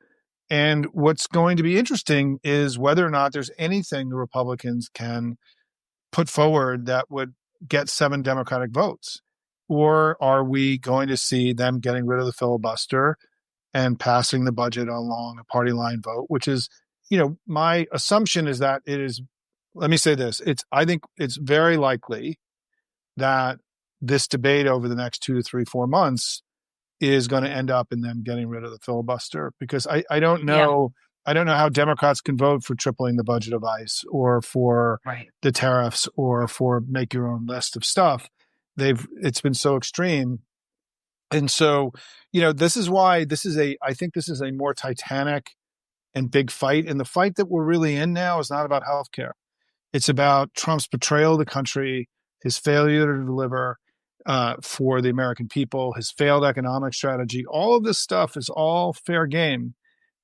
And what's going to be interesting is whether or not there's anything the Republicans can put forward that would get 7 Democratic votes. Or are we going to see them getting rid of the filibuster and passing the budget along a party line vote, which is, my assumption is that it is, let me say this, I think it's very likely that this debate over the next 2 to 3, 4 months is going to end up in them getting rid of the filibuster, because I don't know. Yeah. I don't know how Democrats can vote for tripling the budget of ICE or for the tariffs or for make your own list of stuff. It's been so extreme. And so, this is why I think this is a more titanic and big fight. And the fight that we're really in now is not about healthcare. It's about Trump's betrayal of the country, his failure to deliver for the American people, his failed economic strategy. All of this stuff is all fair game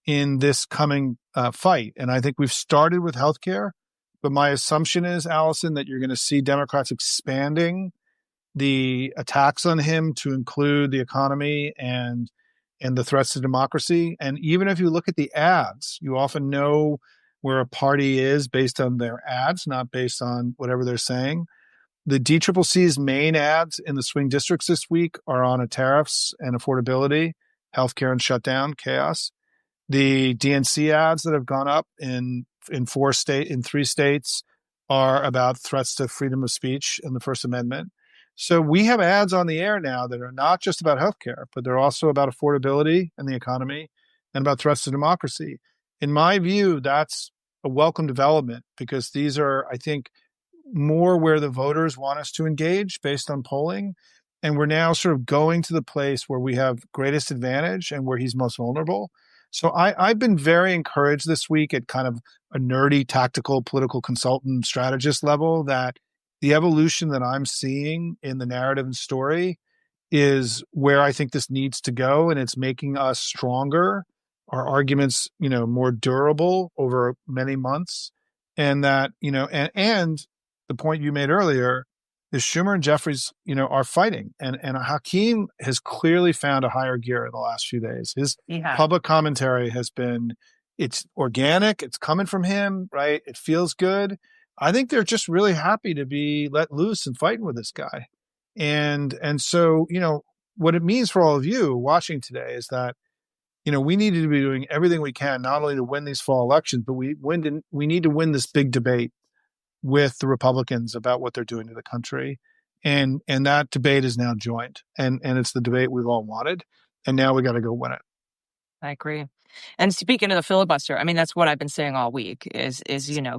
in this coming fight. And I think we've started with healthcare, but my assumption is, Allison, that you're going to see Democrats expanding the attacks on him to include the economy and the threats to democracy. And even if you look at the ads, you often know where a party is based on their ads, not based on whatever they're saying. The DCCC's main ads in the swing districts this week are on tariffs and affordability, healthcare and shutdown, chaos. The DNC ads that have gone up in three states are about threats to freedom of speech and the First Amendment. So we have ads on the air now that are not just about healthcare, but they're also about affordability and the economy and about threats to democracy. In my view, that's a welcome development because these are, I think, more where the voters want us to engage based on polling. And we're now sort of going to the place where we have greatest advantage and where he's most vulnerable. So I've been very encouraged this week at kind of a nerdy, tactical, political consultant strategist level that the evolution that I'm seeing in the narrative and story is where I think this needs to go. And it's making us stronger, our arguments, more durable over many months. And that, and the point you made earlier is Schumer and Jeffries, are fighting. And Hakeem has clearly found a higher gear in the last few days. His public commentary has been, it's organic. It's coming from him, right? It feels good. I think they're just really happy to be let loose and fighting with this guy. And so, what it means for all of you watching today is that, we need to be doing everything we can, not only to win these fall elections, but we need to win this big debate with the Republicans about what they're doing to the country. And that debate is now joined. And it's the debate we've all wanted. And now we got to go win it. I agree. And speaking of the filibuster, I mean, that's what I've been saying all week is,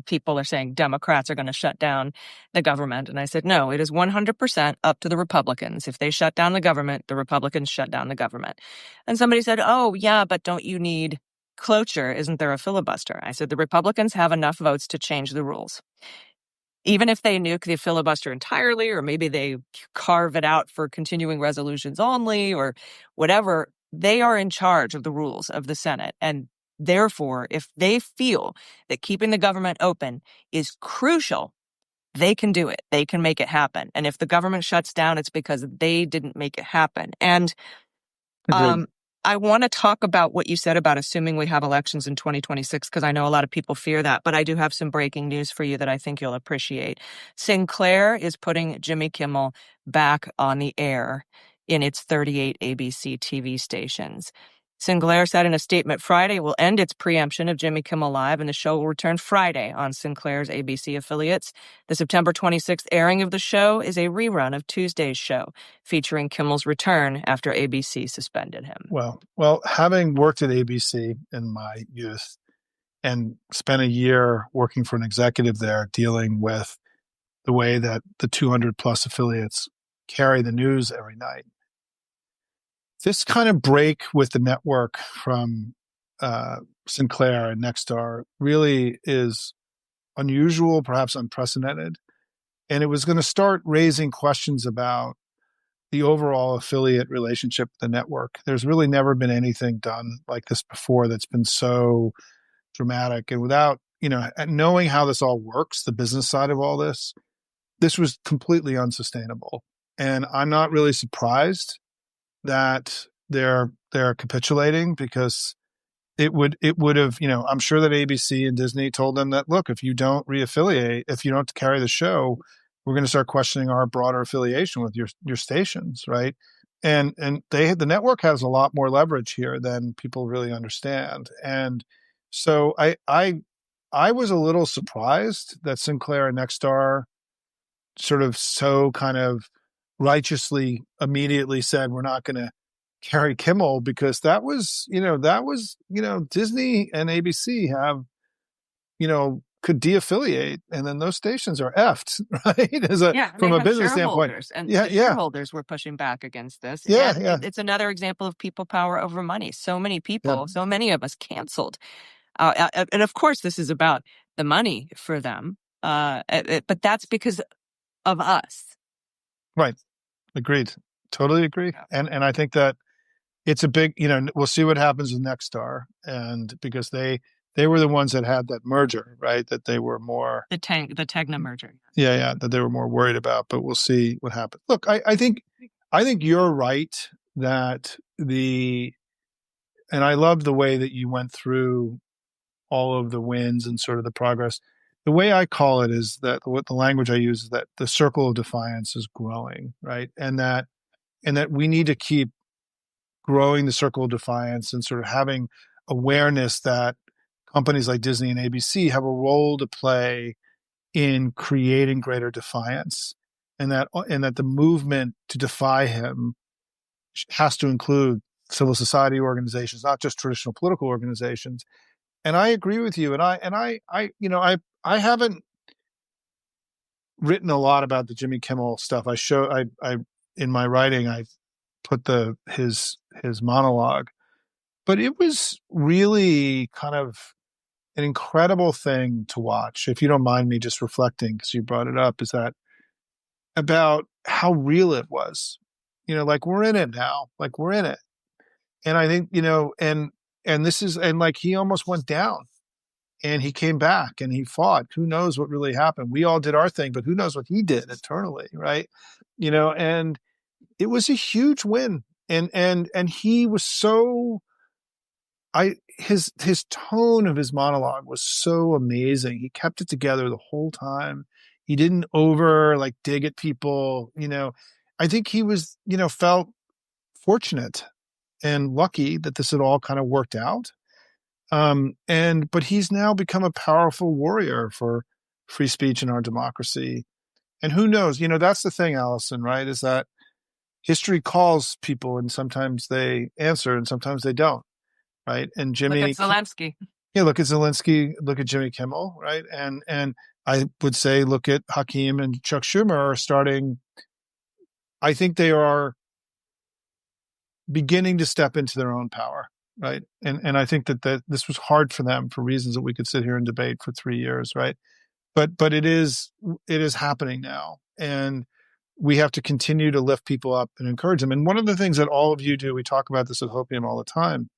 people are saying Democrats are going to shut down the government. And I said, no, it is 100% up to the Republicans. If they shut down the government, the Republicans shut down the government. And somebody said, oh, yeah, but don't you need cloture? Isn't there a filibuster? I said, the Republicans have enough votes to change the rules. Even if they nuke the filibuster entirely, or maybe they carve it out for continuing resolutions only, or whatever, they are in charge of the rules of the Senate. And therefore, if they feel that keeping the government open is crucial, they can do it. They can make it happen. And if the government shuts down, it's because they didn't make it happen. And I want to talk about what you said about assuming we have elections in 2026, because I know a lot of people fear that, but I do have some breaking news for you that I think you'll appreciate. Sinclair is putting Jimmy Kimmel back on the air in its 38 ABC TV stations. Sinclair said in a statement Friday it will end its preemption of Jimmy Kimmel Live, and the show will return Friday on Sinclair's ABC affiliates. The September 26th airing of the show is a rerun of Tuesday's show, featuring Kimmel's return after ABC suspended him. Well, having worked at ABC in my youth and spent a year working for an executive there dealing with the way that the 200 plus affiliates carry the news every night, this kind of break with the network from Sinclair and Nexstar really is unusual, perhaps unprecedented. And it was going to start raising questions about the overall affiliate relationship with the network. There's really never been anything done like this before that's been so dramatic. And without, knowing how this all works, the business side of all this, this was completely unsustainable. And I'm not really surprised that they're capitulating, because it would have, I'm sure that ABC and Disney told them that, look, if you don't reaffiliate, if you don't carry the show, we're going to start questioning our broader affiliation with your stations, right? And the network has a lot more leverage here than people really understand. And so I was a little surprised that Sinclair and Nexstar sort of so kind of righteously immediately said we're not going to carry Kimmel, because that was Disney and ABC have could de-affiliate, and then those stations are effed, right? From a business standpoint. And the shareholders were pushing back against this. It's another example of people power over money. So many people, so many of us canceled. And of course, this is about the money for them. But that's because of us. Right. Agreed. Totally agree. Yeah. And I think that it's a big, we'll see what happens with Nexstar, and because they were the ones that had that merger, right? That they were more the Tegna merger. Yeah, that they were more worried about, but we'll see what happens. Look, I think you're right that and I love the way that you went through all of the wins and sort of the progress. the way I call it is that what the language I use is that the circle of defiance is growing, right? And that we need to keep growing the circle of defiance and sort of having awareness that companies like Disney and ABC have a role to play in creating greater defiance, and that the movement to defy him has to include civil society organizations, not just traditional political organizations. And I agree with you. And I haven't written a lot about the Jimmy Kimmel stuff. I in my writing, I put his monologue, but it was really kind of an incredible thing to watch. If you don't mind me just reflecting, because you brought it up, is that about how real it was. Like we're in it now, like we're in it. And I think, and this is, and like he almost went down and he came back and he fought. Who knows what really happened? We all did our thing, but who knows what he did internally, right? And it was a huge win. And he was so, his tone of his monologue was so amazing. He kept it together the whole time. He didn't dig at people. I think he was, felt fortunate and lucky that this had all kind of worked out. But he's now become a powerful warrior for free speech in our democracy. And who knows, that's the thing, Allison, right? Is that history calls people and sometimes they answer and sometimes they don't. Right. And Jimmy. Look at Zelensky. Yeah. Look at Zelensky. Look at Jimmy Kimmel. Right. And I would say, look at Hakeem and Chuck Schumer are starting. I think they are beginning to step into their own power. Right. And I think that this was hard for them for reasons that we could sit here and debate for 3 years. Right. But it is happening now. And we have to continue to lift people up and encourage them. And one of the things that all of you do, we talk about this at Hopium all the time.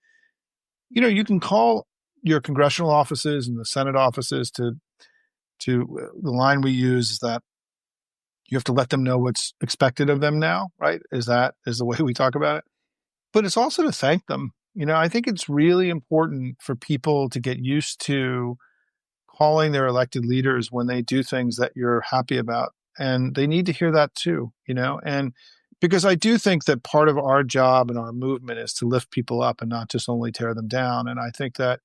You can call your congressional offices and the Senate offices to the line we use is that you have to let them know what's expected of them now, right? Is the way we talk about it. But it's also to thank them. I think it's really important for people to get used to calling their elected leaders when they do things that you're happy about. And they need to hear that too, and because I do think that part of our job and our movement is to lift people up and not just only tear them down. And I think that,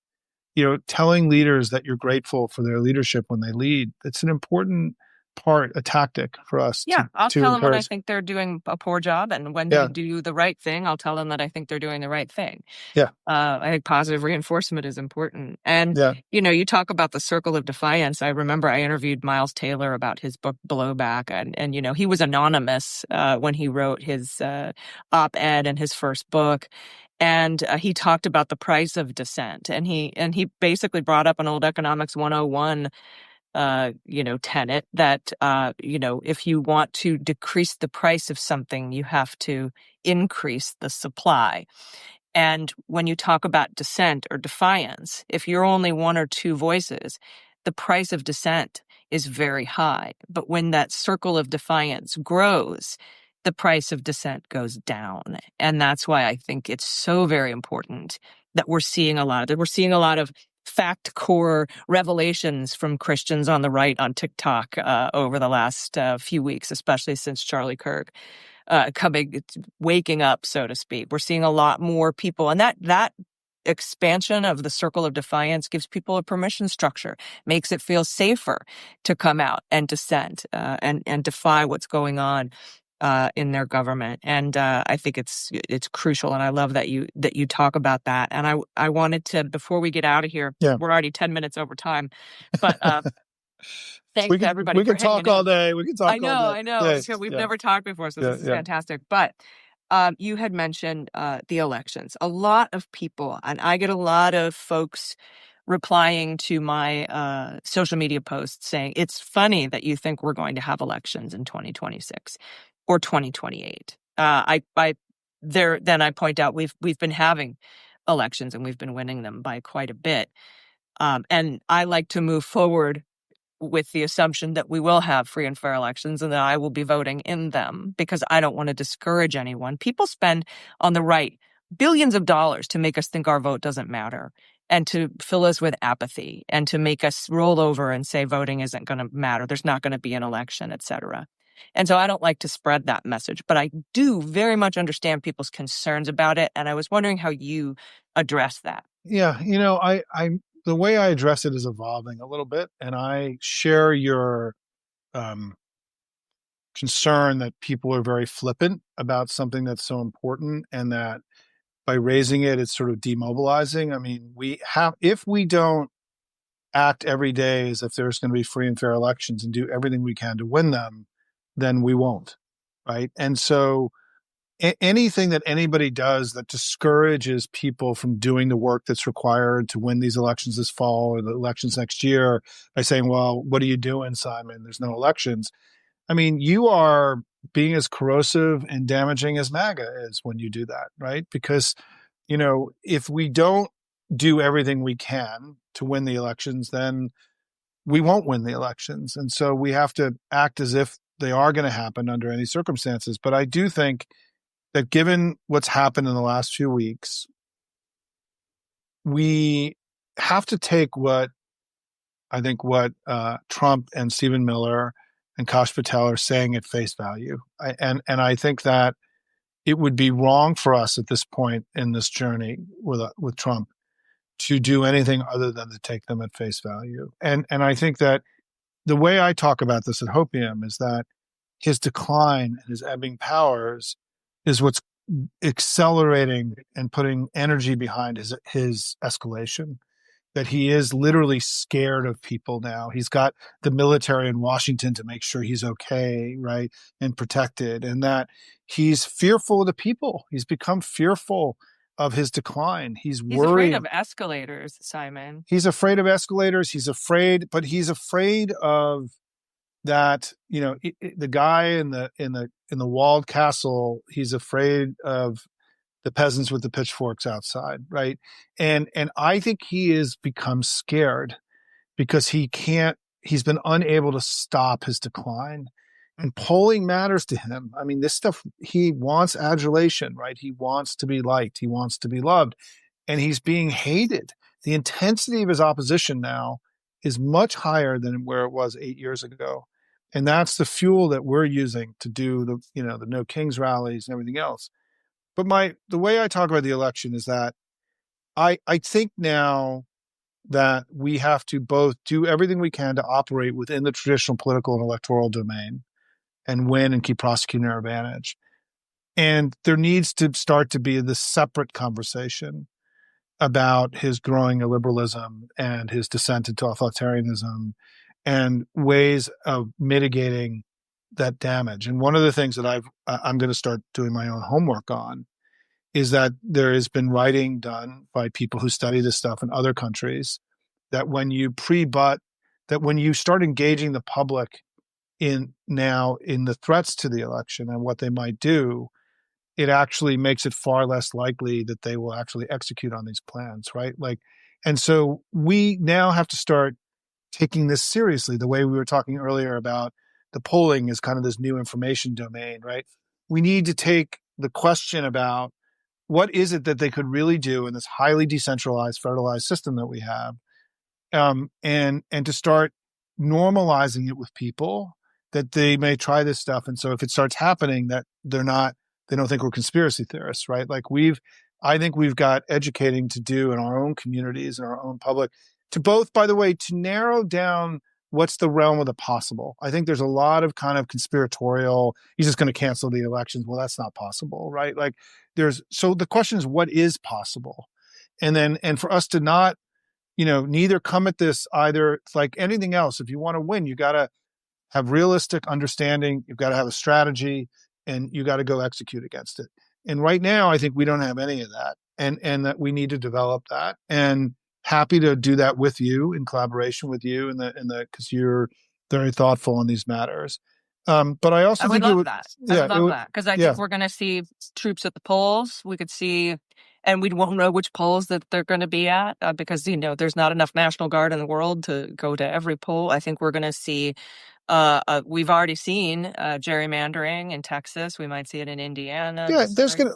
telling leaders that you're grateful for their leadership when they lead, it's an important part, a tactic for us. Yeah, I'll tell them when I encourage. think they're doing a poor job, and when they do the right thing, I'll tell them that I think they're doing the right thing. Yeah. I think positive reinforcement is important. And, you talk about the circle of defiance. I remember I interviewed Miles Taylor about his book Blowback, and he was anonymous when he wrote his op-ed in his first book. And he talked about the price of dissent, and he basically brought up an old economics 101 tenet that, if you want to decrease the price of something, you have to increase the supply. And when you talk about dissent or defiance, if you're only one or two voices, the price of dissent is very high. But when that circle of defiance grows, the price of dissent goes down. And that's why I think it's so very important that we're seeing a lot of fact core revelations from Christians on the right on TikTok over the last few weeks, especially since Charlie Kirk waking up, so to speak. We're seeing a lot more people, and that expansion of the circle of defiance gives people a permission structure, makes it feel safer to come out and dissent and defy what's going on in their government. And I think it's crucial. And I love that you talk about that. And I wanted to, before we get out of here, we're already 10 minutes over time, but thanks to everybody. We can talk all day. We can talk all day. I know. We've never talked before, so this is fantastic. But you had mentioned the elections. A lot of people, and I get a lot of folks replying to my social media posts saying, it's funny that you think we're going to have elections in 2026 or 2028. Then I point out we've been having elections and we've been winning them by quite a bit. And I like to move forward with the assumption that we will have free and fair elections and that I will be voting in them because I don't want to discourage anyone. People spend on the right billions of dollars to make us think our vote doesn't matter. and to fill us with apathy and to make us roll over and say voting isn't going to matter. There's not going to be an election, et cetera. And so I don't like to spread that message, but I do very much understand people's concerns about it. And I was wondering how you address that. Yeah, I the way I address it is evolving a little bit, and I share your concern that people are very flippant about something that's so important, and that by raising it, it's sort of demobilizing. I mean, if we don't act every day as if there's going to be free and fair elections and do everything we can to win them, then we won't, right? And so anything that anybody does that discourages people from doing the work that's required to win these elections this fall or the elections next year by saying, well, what are you doing, Simon? There's no elections. I mean, you are being as corrosive and damaging as MAGA is when you do that, right? Because, if we don't do everything we can to win the elections, then we won't win the elections. And so we have to act as if they are going to happen under any circumstances. But I do think that given what's happened in the last few weeks, we have to take what Trump and Stephen Miller and Kash Patel are saying at face value. And I think that it would be wrong for us at this point in this journey with Trump to do anything other than to take them at face value. And I think that the way I talk about this at Hopium is that his decline and his ebbing powers is what's accelerating and putting energy behind his escalation. That he is literally scared of people now. He's got the military in Washington to make sure he's okay, right, and protected, and that he's fearful of the people. He's become fearful of his decline. He's worried. He's afraid of escalators, Simon. He's afraid of escalators. He's afraid of that. The guy in the walled castle. He's afraid of the peasants with the pitchforks outside, right? And I think he has become scared because he's been unable to stop his decline. And polling matters to him. I mean, this stuff, he wants adulation, right? He wants to be liked. He wants to be loved. And he's being hated. The intensity of his opposition now is much higher than where it was 8 years ago. And that's the fuel that we're using to do the No Kings rallies and everything else. But the way I talk about the election is that I think now that we have to both do everything we can to operate within the traditional political and electoral domain and win and keep prosecuting our advantage. And there needs to start to be this separate conversation about his growing illiberalism and his descent into authoritarianism and ways of mitigating that damage. And one of the things that I'm going to start doing my own homework on is that there has been writing done by people who study this stuff in other countries that when you start engaging the public in the threats to the election and what they might do, it actually makes it far less likely that they will actually execute on these plans, right? And so we now have to start taking this seriously, the way we were talking earlier about the polling is kind of this new information domain, right? We need to take the question about what is it that they could really do in this highly decentralized, federalized system that we have, and to start normalizing it with people that they may try this stuff. And so if it starts happening, that they don't think we're conspiracy theorists, right? I think we've got educating to do in our own communities and our own public to both, by the way, to narrow down what's the realm of the possible. I think there's a lot of kind of conspiratorial, he's just going to cancel the elections. Well, that's not possible, right? So the question is, what is possible? And for us to not, neither come at this either, it's like anything else. If you want to win, you got to have realistic understanding. You've got to have a strategy and you got to go execute against it. And right now, I think we don't have any of that and that we need to develop that. And happy to do that with you in collaboration with you because you're very thoughtful on these matters. But I also think I would love that because I think we're going to see troops at the polls. We could see and we won't know which polls that they're going to be at because, there's not enough National Guard in the world to go to every poll. I think we're going to see, we've already seen gerrymandering in Texas. We might see it in Indiana. Yeah,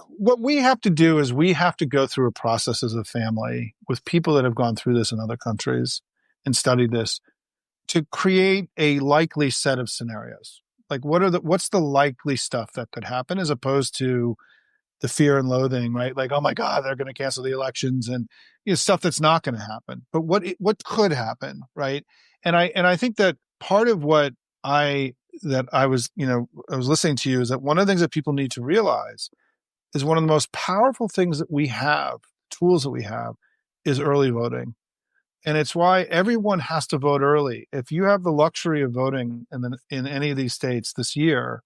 what we have to do is we have to go through a process as a family with people that have gone through this in other countries and studied this to create a likely set of scenarios. Like what's the likely stuff that could happen as opposed to the fear and loathing, right? Like, oh my God, they're going to cancel the elections and stuff that's not going to happen. But what could happen, right? And I think that part of what I was listening to you is that one of the things that people need to realize is one of the most powerful things that we have, tools that we have, is early voting. And it's why everyone has to vote early. If you have the luxury of voting in any of these states this year,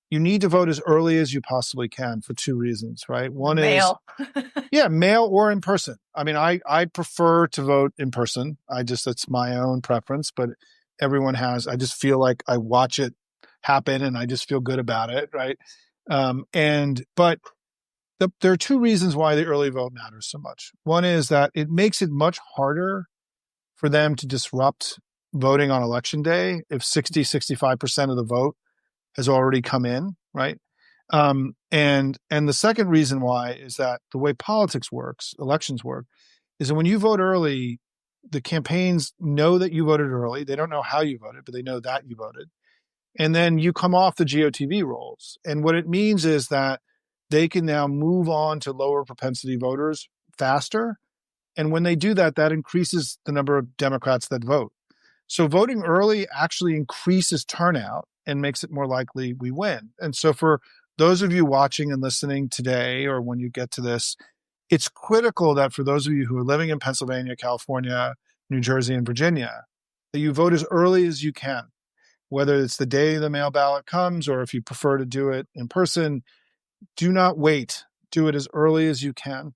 you need to vote as early as you possibly can for two reasons, right? One mail. is, mail or in person. I mean, I prefer to vote in person. It's my own preference, but everyone has. I just feel like I watch it happen and I just feel good about it, right? But there are two reasons why the early vote matters so much. One is that it makes it much harder for them to disrupt voting on election day if 65% of the vote has already come in, right? And the second reason why is that the way politics works, elections work, is that when you vote early, the campaigns know that you voted early. They don't know how you voted, but they know that you voted. And then you come off the GOTV rolls. And what it means is that they can now move on to lower propensity voters faster. And when they do that, that increases the number of Democrats that vote. So voting early actually increases turnout and makes it more likely we win. And so for those of you watching and listening today, or when you get to this, it's critical that for those of you who are living in Pennsylvania, California, New Jersey, and Virginia, that you vote as early as you can, whether it's the day the mail ballot comes, or if you prefer to do it in person. Do not wait. Do it as early as you can.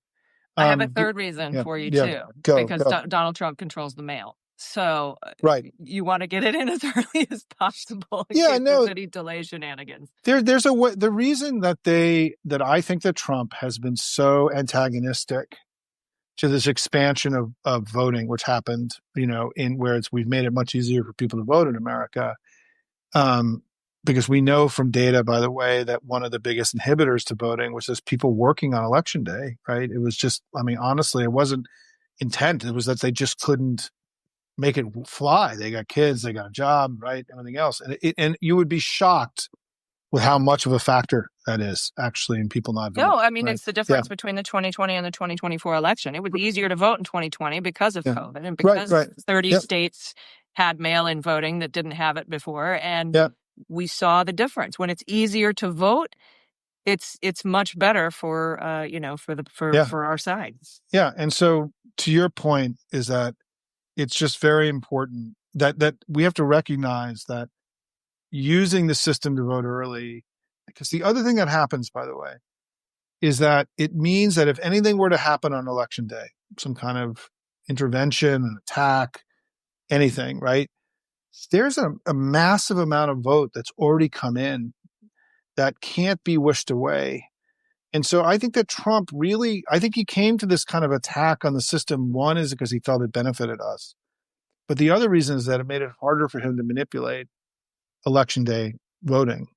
I have a third reason for you too, because Donald Trump controls the mail. So right, you want to get it in as early as possible. There's any delay shenanigans. There's the reason that I think that Trump has been so antagonistic to this expansion of voting, which happened, we've made it much easier for people to vote in America. Because we know from data, by the way, that one of the biggest inhibitors to voting was just people working on election day, right? It was just, honestly, it wasn't intent. It was that they just couldn't make it fly. They got kids, they got a job, right? Everything else. And you would be shocked with how much of a factor that is actually in people not voting. No, it's the difference between the 2020 and the 2024 election. It would be easier to vote in 2020 because of COVID and because 30 states had mail-in voting that didn't have it before. And we saw the difference. When it's easier to vote, it's much better for our side. Yeah, and so to your point is that it's just very important that we have to recognize that using the system to vote early, because the other thing that happens, by the way, is that it means that if anything were to happen on election day, some kind of intervention, an attack, anything, right? There's a massive amount of vote that's already come in that can't be wished away. And so I think that Trump he came to this kind of attack on the system. One is because he felt it benefited us. But the other reason is that it made it harder for him to manipulate election day voting.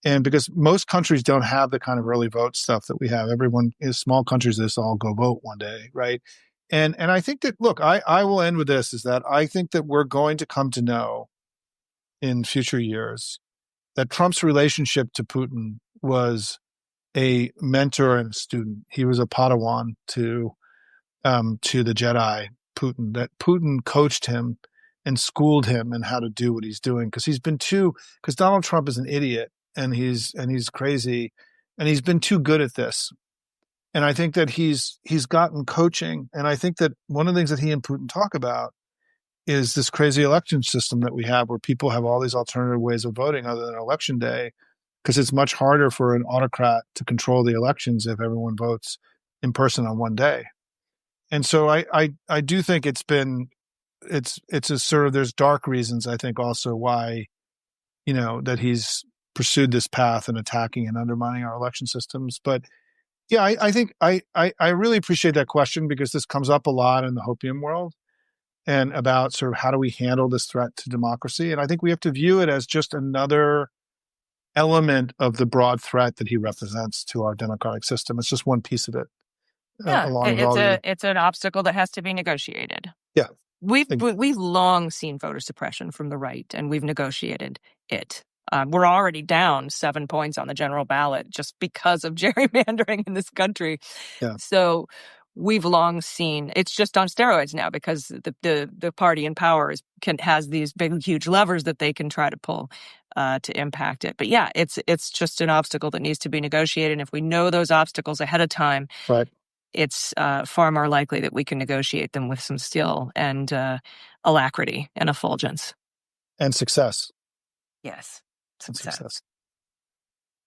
And because most countries don't have the kind of early vote stuff that we have. Everyone in small countries, this all go vote one day, right? And I think that, look, I will end with this, is that I think that we're going to come to know in future years that Trump's relationship to Putin was a mentor and a student. He was a Padawan to the Jedi, Putin, that Putin coached him and schooled him in how to do what he's doing. Because Donald Trump is an idiot and he's crazy and he's been too good at this. And I think that he's gotten coaching. And I think that one of the things that he and Putin talk about is this crazy election system that we have where people have all these alternative ways of voting other than election day, because it's much harder for an autocrat to control the elections if everyone votes in person on one day. And so I do think it's a sort of, there's dark reasons, I think, also why, that he's pursued this path and attacking and undermining our election systems. But Yeah, I think I really appreciate that question because this comes up a lot in the hopium world and about sort of how do we handle this threat to democracy. And I think we have to view it as just another element of the broad threat that he represents to our democratic system. It's just one piece of it. It's an obstacle that has to be negotiated. Yeah. We've long seen voter suppression from the right, and we've negotiated it. We're already down 7 points on the general ballot just because of gerrymandering in this country. Yeah. So we've long seen it's just on steroids now because the party in power has these big, huge levers that they can try to pull to impact it. But yeah, it's just an obstacle that needs to be negotiated. And if we know those obstacles ahead of time, right, it's far more likely that we can negotiate them with some skill and alacrity and effulgence. And success. Yes. Success.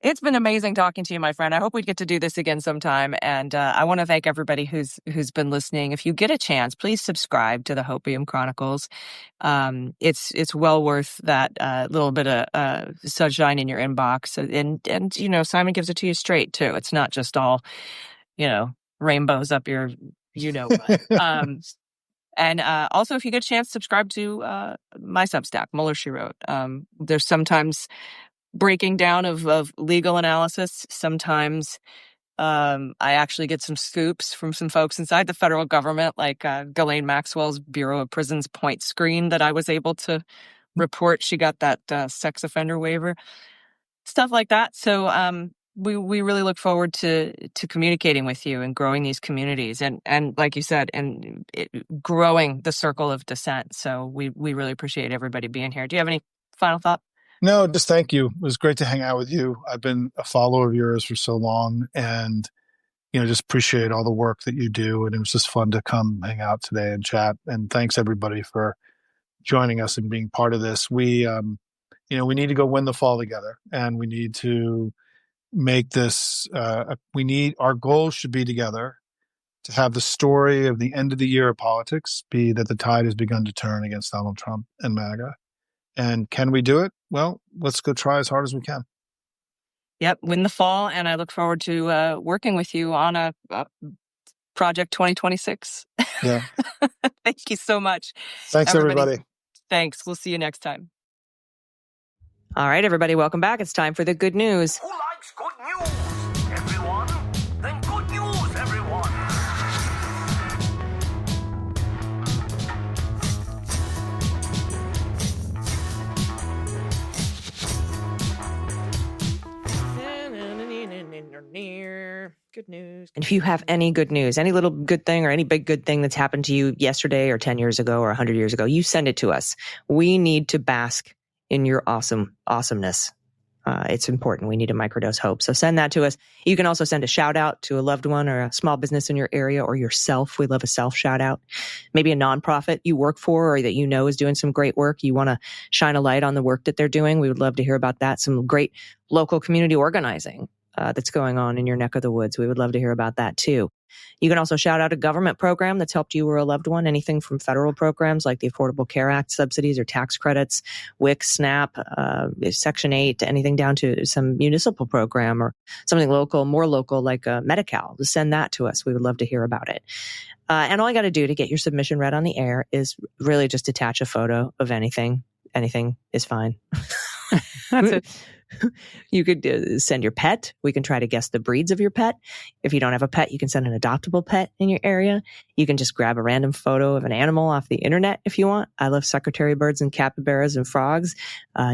It's been amazing talking to you, my friend. I hope we get to do this again sometime. And I want to thank everybody who's been listening. If you get a chance, please subscribe to the Hopium Chronicles. It's well worth that little bit of sunshine in your inbox. And you know, Simon gives it to you straight too. It's not just all, you know, rainbows up your, you know what. And also, if you get a chance, subscribe to my Substack, Mueller, She Wrote. There's sometimes breaking down of legal analysis. Sometimes I actually get some scoops from some folks inside the federal government, like Ghislaine Maxwell's Bureau of Prisons point screen that I was able to report. She got that sex offender waiver, stuff like that. So we really look forward to communicating with you and growing these communities and like you said, and growing the circle of dissent. So we really appreciate everybody being here. Do you have any final thought? No, just thank you. It was great to hang out with you. I've been a follower of yours for so long and, you know, just appreciate all the work that you do. And it was just fun to come hang out today and chat. And thanks everybody for joining us and being part of this. We, you know, we need to go win the fall together and we need to make this, our goal should be together to have the story of the end of the year of politics be that the tide has begun to turn against Donald Trump and MAGA. And can we do it? Well, let's go try as hard as we can. Yep, win the fall. And I look forward to working with you on a Project 2026. Yeah. Thank you so much. Thanks, everybody. Thanks. We'll see you next time. All right, everybody, welcome back. It's time for the good news. Who likes good news? Everyone? Then good news, everyone. Good news. And if you have any good news, any little good thing or any big good thing that's happened to you yesterday or 10 years ago or 100 years ago, you send it to us. We need to bask in your awesomeness. It's important. We need to microdose hope. So send that to us. You can also send a shout out to a loved one or a small business in your area or yourself. We love a self shout out. Maybe a nonprofit you work for or that you know is doing some great work. You want to shine a light on the work that they're doing. We would love to hear about that. Some great local community organizing that's going on in your neck of the woods. We would love to hear about that too. You can also shout out a government program that's helped you or a loved one, anything from federal programs like the Affordable Care Act subsidies or tax credits, WIC, SNAP, Section 8, anything down to some municipal program or something local, more local like Medi-Cal. Send that to us. We would love to hear about it. And all you got to do to get your submission read on the air is really just attach a photo of anything. Anything is fine. That's it. You could send your pet. We can try to guess the breeds of your pet. If you don't have a pet, you can send an adoptable pet in your area. You can just grab a random photo of an animal off the internet if you want. I love secretary birds and capybaras and frogs.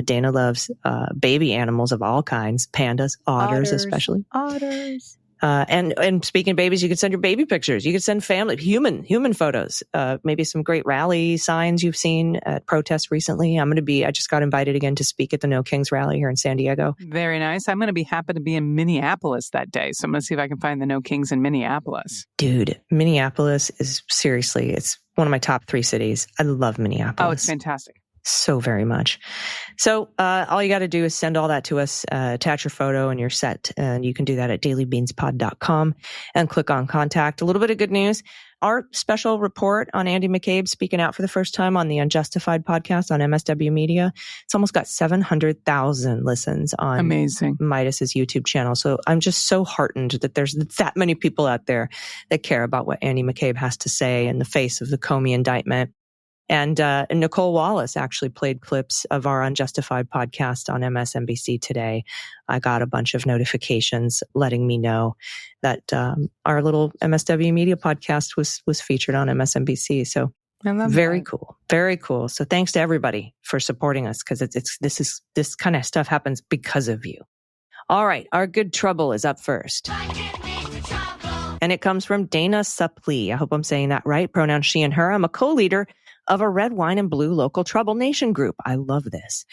Dana loves baby animals of all kinds, pandas, otters especially. Otters. And speaking of babies, you can send your baby pictures. You can send family, human photos. Maybe some great rally signs you've seen at protests recently. I just got invited again to speak at the No Kings rally here in San Diego. Very nice. I'm going to happen to be in Minneapolis that day. So I'm going to see if I can find the No Kings in Minneapolis. Dude, Minneapolis is seriously, it's one of my top 3 cities. I love Minneapolis. Oh, it's fantastic. so very much. So all you got to do is send all that to us, attach your photo and you're set. And you can do that at dailybeanspod.com and click on contact. A little bit of good news. Our special report on Andy McCabe speaking out for the first time on the Unjustified podcast on MSW Media. It's almost got 700,000 listens on Midas's YouTube channel. So I'm just so heartened that there's that many people out there that care about what Andy McCabe has to say in the face of the Comey indictment. And Nicole Wallace actually played clips of our Unjustified podcast on MSNBC today. I got a bunch of notifications letting me know that our little MSW Media podcast was featured on MSNBC. So very cool. Very cool. So thanks to everybody for supporting us, because this kind of stuff happens because of you. All right. Our good trouble is up first. And it comes from Dana Suplee. I hope I'm saying that right. Pronoun she and her. I'm a co-leader of a red, wine, and blue local Trouble Nation group. I love this.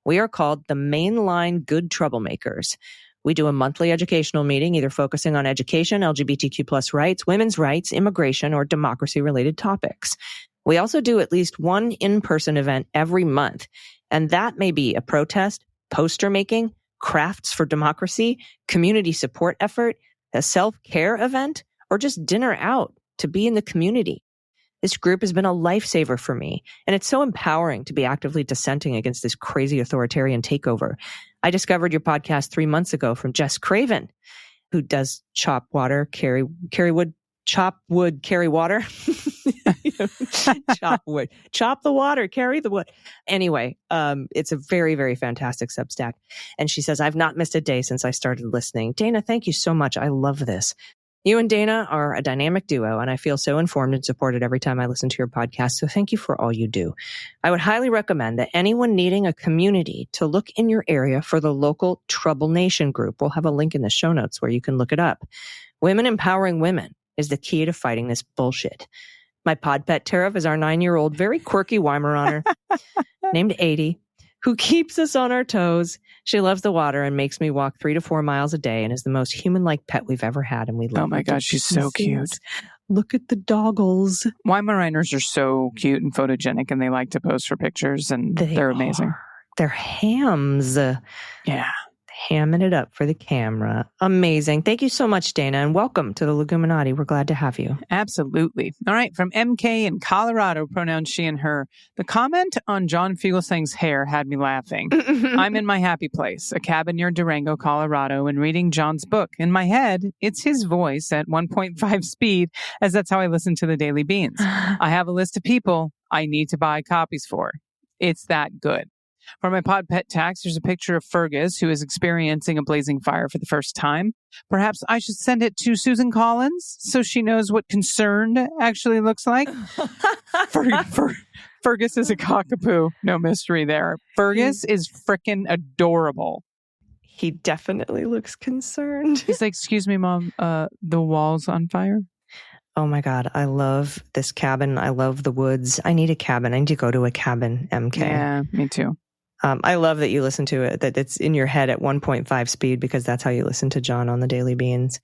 We are called the Mainline Good Troublemakers. We do a monthly educational meeting, either focusing on education, LGBTQ plus rights, women's rights, immigration, or democracy-related topics. We also do at least one in-person event every month, and that may be a protest, poster making, crafts for democracy, community support effort, a self-care event, or just dinner out to be in the community. This group has been a lifesaver for me, and it's so empowering to be actively dissenting against this crazy authoritarian takeover. I discovered your podcast 3 months ago from Jess Craven, who does chop wood, carry water. Chop the water, carry the wood. Anyway, it's a very, very fantastic Substack. And she says, I've not missed a day since I started listening. Dana, thank you so much. I love this. You and Dana are a dynamic duo, and I feel so informed and supported every time I listen to your podcast, so thank you for all you do. I would highly recommend that anyone needing a community to look in your area for the local Trouble Nation group. We'll have a link in the show notes where you can look it up. Women empowering women is the key to fighting this bullshit. My pod pet Tariff is our 9-year-old, very quirky Weimaraner named 80, who keeps us on our toes. She loves the water and makes me walk 3 to 4 miles a day and is the most human-like pet we've ever had. And we love her. Oh my gosh, she's so cute. Look at the doggles. Weimaraners are so cute and photogenic, and they like to pose for pictures, and they're amazing. They're hams. Yeah. Hamming it up for the camera. Amazing. Thank you so much, Dana, and welcome to the Leguminati. We're glad to have you. Absolutely. All right. From MK in Colorado, pronouns she and her. The comment on John Fugelsang's hair had me laughing. I'm in my happy place, a cabin near Durango, Colorado, and reading John's book. In my head, it's his voice at 1.5 speed, as that's how I listen to the Daily Beans. I have a list of people I need to buy copies for. It's that good. For my pod pet tax, there's a picture of Fergus, who is experiencing a blazing fire for the first time. Perhaps I should send it to Susan Collins so she knows what concerned actually looks like. Fergus is a cockapoo. No mystery there. Fergus is frickin' adorable. He definitely looks concerned. He's like, excuse me, Mom, the wall's on fire? Oh my God, I love this cabin. I love the woods. I need a cabin. I need to go to a cabin, MK. Yeah, me too. I love that you listen to it, that it's in your head at 1.5 speed, because that's how you listen to John on the Daily Beans.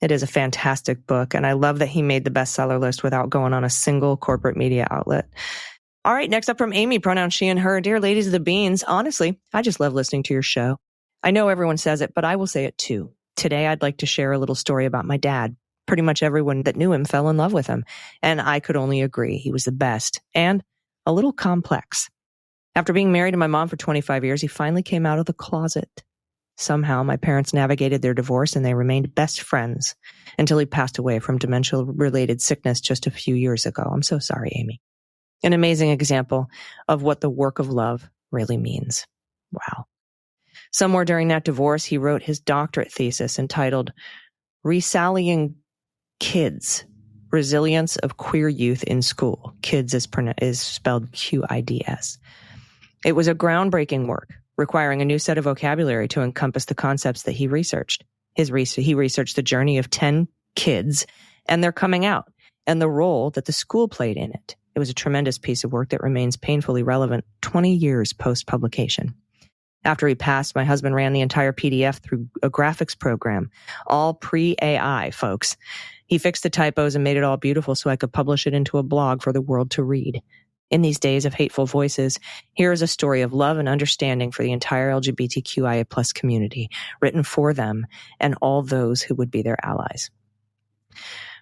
It is a fantastic book, and I love that he made the bestseller list without going on a single corporate media outlet. All right, next up from Amy, pronoun she and her. Dear ladies of the Beans, honestly, I just love listening to your show. I know everyone says it, but I will say it too. Today, I'd like to share a little story about my dad. Pretty much everyone that knew him fell in love with him, and I could only agree. He was the best and a little complex. After being married to my mom for 25 years, he finally came out of the closet. Somehow, my parents navigated their divorce and they remained best friends until he passed away from dementia-related sickness just a few years ago. I'm so sorry, Amy. An amazing example of what the work of love really means. Wow. Somewhere during that divorce, he wrote his doctorate thesis entitled Resallying Kids, Resilience of Queer Youth in School. Kids is spelled Q-I-D-S. It was a groundbreaking work, requiring a new set of vocabulary to encompass the concepts that he researched. He researched the journey of 10 kids and their coming out, and the role that the school played in it. It was a tremendous piece of work that remains painfully relevant 20 years post-publication. After he passed, my husband ran the entire PDF through a graphics program, all pre-AI, folks. He fixed the typos and made it all beautiful so I could publish it into a blog for the world to read. In these days of hateful voices, here is a story of love and understanding for the entire LGBTQIA plus community, written for them and all those who would be their allies.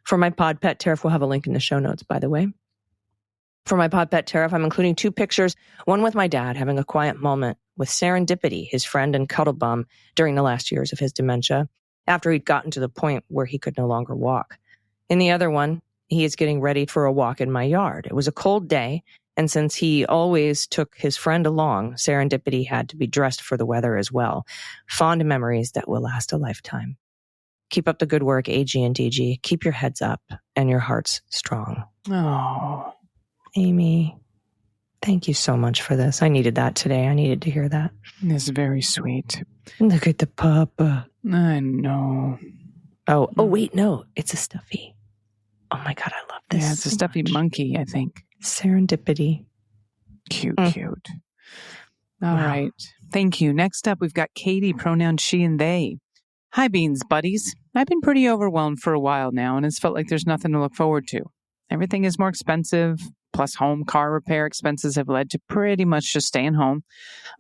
For my pod pet tariff, we'll have a link in the show notes, by the way. For my pod pet tariff, I'm including 2 pictures, one with my dad having a quiet moment with Serendipity, his friend and cuddle bum, during the last years of his dementia, after he'd gotten to the point where he could no longer walk. In the other one, he is getting ready for a walk in my yard. It was a cold day, and since he always took his friend along, Serendipity had to be dressed for the weather as well. Fond memories that will last a lifetime. Keep up the good work, AG and DG. Keep your heads up and your hearts strong. Oh, Amy, thank you so much for this. I needed that today. I needed to hear that. it's very sweet. Look at the papa. I know. Oh, wait, no, it's a stuffy. Oh my God, I love this. Yeah, it's a stuffy monkey, I think. Serendipity. Cute. All right. Thank you. Next up, we've got Katie, pronoun she and they. Hi, Beans buddies. I've been pretty overwhelmed for a while now, and it's felt like there's nothing to look forward to. Everything is more expensive, plus home car repair expenses have led to pretty much just staying home.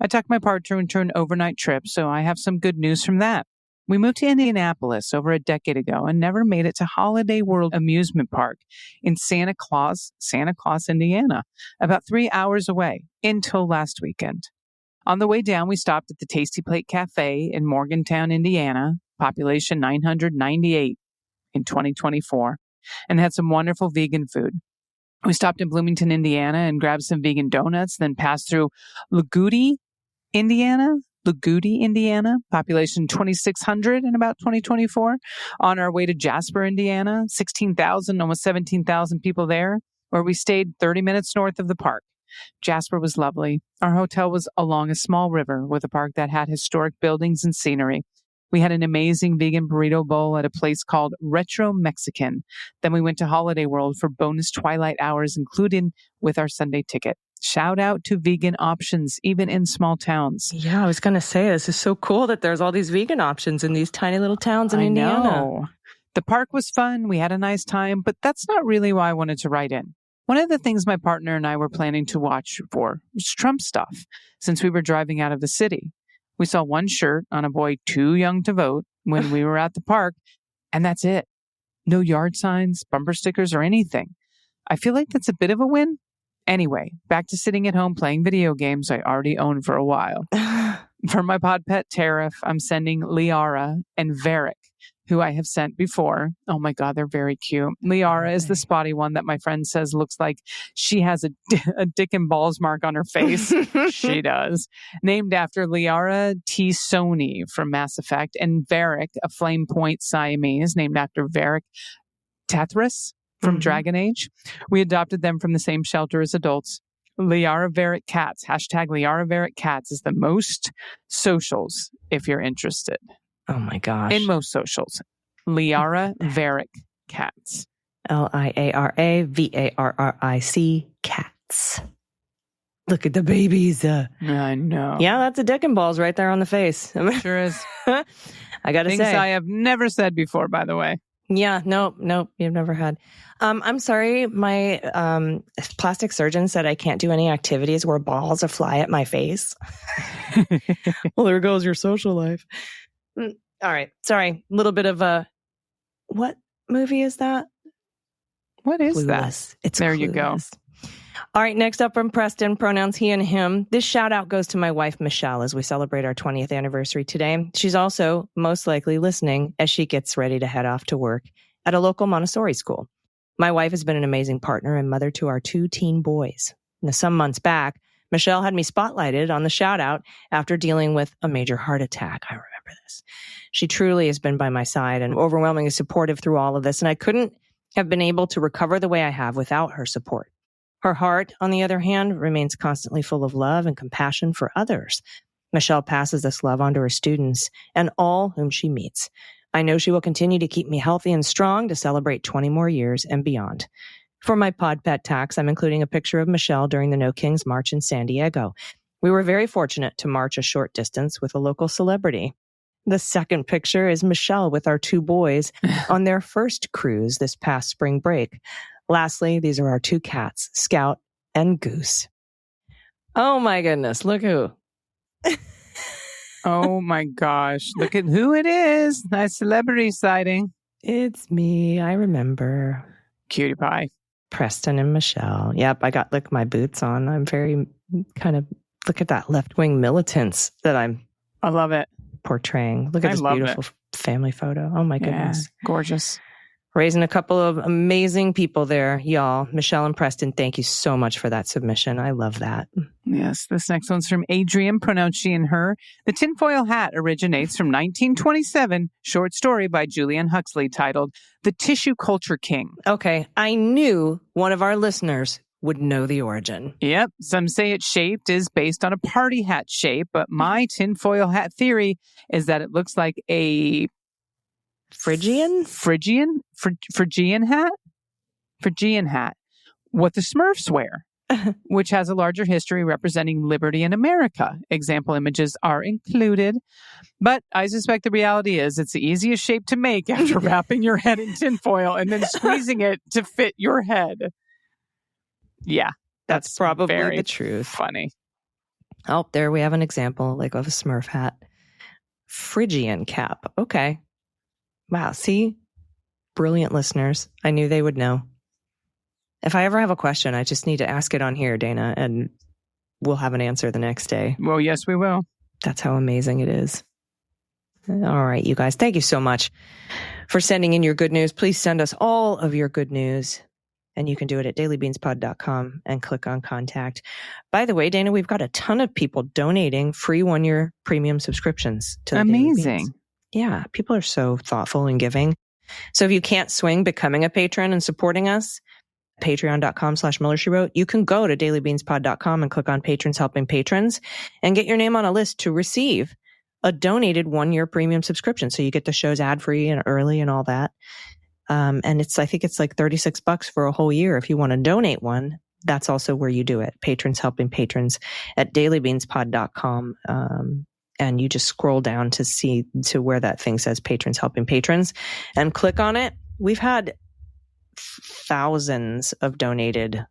I talked my partner into an overnight trip, so I have some good news from that. We moved to Indianapolis over a decade ago and never made it to Holiday World Amusement Park in Santa Claus, Indiana, about 3 hours away, until last weekend. On the way down, we stopped at the Tasty Plate Cafe in Morgantown, Indiana, population 998 in 2024, and had some wonderful vegan food. We stopped in Bloomington, Indiana, and grabbed some vegan donuts, then passed through Lagudi, Indiana, population 2,600 in about 2024. On our way to Jasper, Indiana, 16,000, almost 17,000 people there, where we stayed 30 minutes north of the park. Jasper was lovely. Our hotel was along a small river with a park that had historic buildings and scenery. We had an amazing vegan burrito bowl at a place called Retro Mexican. Then we went to Holiday World for bonus twilight hours included with our Sunday ticket. Shout out to vegan options, even in small towns. Yeah, I was going to say, this is so cool that there's all these vegan options in these tiny little towns in Indiana. Know. The park was fun. We had a nice time, but that's not really why I wanted to write in. One of the things my partner and I were planning to watch for was Trump stuff, since we were driving out of the city. We saw one shirt on a boy too young to vote when we were at the park, and that's it. No yard signs, bumper stickers, or anything. I feel like that's a bit of a win. Anyway, back to sitting at home playing video games I already owned for a while. For my pod pet tariff, I'm sending Liara and Varric, who I have sent before. Oh my God, they're very cute. Liara is the spotty one that my friend says looks like she has a dick and balls mark on her face. She does. Named after Liara T. Sony from Mass Effect, and Varric, a flame point Siamese, named after Varric Tethris from Dragon Age. We adopted them from the same shelter as adults. Liara Varric Cats, hashtag Liara Varric Cats is the most socials if you're interested. Oh my gosh. In most socials. Liara Varric Cats. LIARAVARRIC Cats. Look at the babies. I know. Yeah, that's a dick and balls right there on the face. Sure is. I gotta Things say. I have never said before, by the way. Yeah, nope, you've never had. I'm sorry, my plastic surgeon said I can't do any activities where balls fly at my face. Well, there goes your social life. All right, sorry. A little bit of a, what movie is that? What is Clueless. that? It's there Clueless. You go. All right, next up from Preston, pronouns he and him. This shout out goes to my wife, Michelle, as we celebrate our 20th anniversary today. She's also most likely listening as she gets ready to head off to work at a local Montessori school. My wife has been an amazing partner and mother to our 2 teen boys. Now, some months back, Michelle had me spotlighted on the shout out after dealing with a major heart attack. I remember this. She truly has been by my side and overwhelmingly supportive through all of this, and I couldn't have been able to recover the way I have without her support. Her heart, on the other hand, remains constantly full of love and compassion for others. Michelle passes this love on to her students and all whom she meets. I know she will continue to keep me healthy and strong to celebrate 20 more years and beyond. For my pod pet tax, I'm including a picture of Michelle during the No Kings March in San Diego. We were very fortunate to march a short distance with a local celebrity. The second picture is Michelle with our 2 boys on their first cruise this past spring break. Lastly, these are our 2 cats, Scout and Goose. Oh my goodness, look who. Oh my gosh, look at who it is. Nice celebrity sighting. It's me, I remember. Cutie pie. Preston and Michelle. Yep, I got my boots on. I'm very kind of, look at that left-wing militance that I love it. Portraying. Look at this beautiful family photo. Oh my goodness. Yeah, gorgeous. Raising a couple of amazing people there, y'all. Michelle and Preston, thank you so much for that submission. I love that. Yes, this next one's from Adrian, pronouns she and her. The tinfoil hat originates from 1927, short story by Julian Huxley titled The Tissue Culture King. Okay, I knew one of our listeners would know the origin. Yep, some say its shape is based on a party hat shape, but my tinfoil hat theory is that it looks like a Phrygian hat? Phrygian hat. What the Smurfs wear, which has a larger history representing liberty in America. Example images are included. But I suspect the reality is it's the easiest shape to make after wrapping your head in tinfoil and then squeezing it to fit your head. Yeah, that's probably the truth. Funny. Oh, there we have an example of a Smurf hat. Phrygian cap. Okay. Wow, see? Brilliant listeners. I knew they would know. If I ever have a question, I just need to ask it on here, Dana, and we'll have an answer the next day. Well, yes, we will. That's how amazing it is. All right, you guys, thank you so much for sending in your good news. Please send us all of your good news, and you can do it at dailybeanspod.com and click on contact. By the way, Dana, we've got a ton of people donating free 1-year premium subscriptions to the Daily Beans. Yeah, people are so thoughtful and giving. So if you can't swing becoming a patron and supporting us, patreon.com/MillerSheWrote, you can go to dailybeanspod.com and click on Patrons Helping Patrons and get your name on a list to receive a donated 1-year premium subscription. So you get the shows ad-free and early and all that. And I think it's like $36 for a whole year. If you want to donate one, that's also where you do it. Patrons Helping Patrons at dailybeanspod.com. And you just scroll down to where that thing says Patrons Helping Patrons and click on it. We've had thousands of donated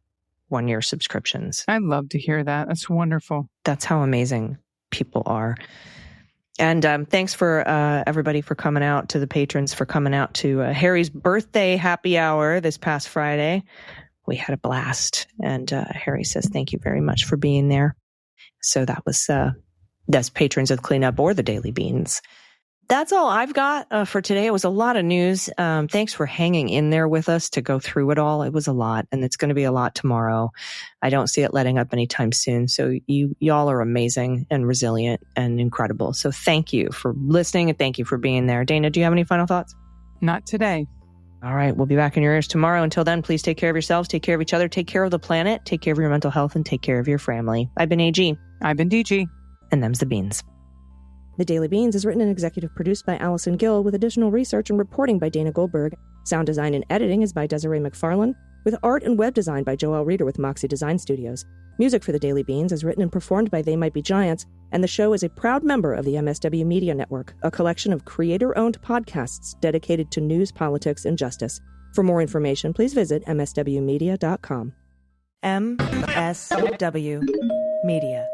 1-year subscriptions. I'd love to hear that. That's wonderful. That's how amazing people are. And thanks for everybody for coming out, to the patrons for coming out to Harry's birthday happy hour this past Friday. We had a blast. And Harry says, thank you very much for being there. So that was... that's patrons of the Cleanup or the Daily Beans. That's all I've got for today. It was a lot of news. Thanks for hanging in there with us to go through it all. It was a lot, and it's going to be a lot tomorrow. I don't see it letting up anytime soon. So y'all are amazing and resilient and incredible. So thank you for listening and thank you for being there. Dana, do you have any final thoughts? Not today. All right. We'll be back in your ears tomorrow. Until then, please take care of yourselves, take care of each other, take care of the planet, take care of your mental health, and take care of your family. I've been AG. I've been DG. And them's the beans. The Daily Beans is written and executive produced by Allison Gill with additional research and reporting by Dana Goldberg. Sound design and editing is by Desiree McFarlane, with art and web design by Joelle Reeder with Moxie Design Studios. Music for The Daily Beans is written and performed by They Might Be Giants, and the show is a proud member of the MSW Media Network, a collection of creator-owned podcasts dedicated to news, politics, and justice. For more information, please visit mswmedia.com. MSW Media.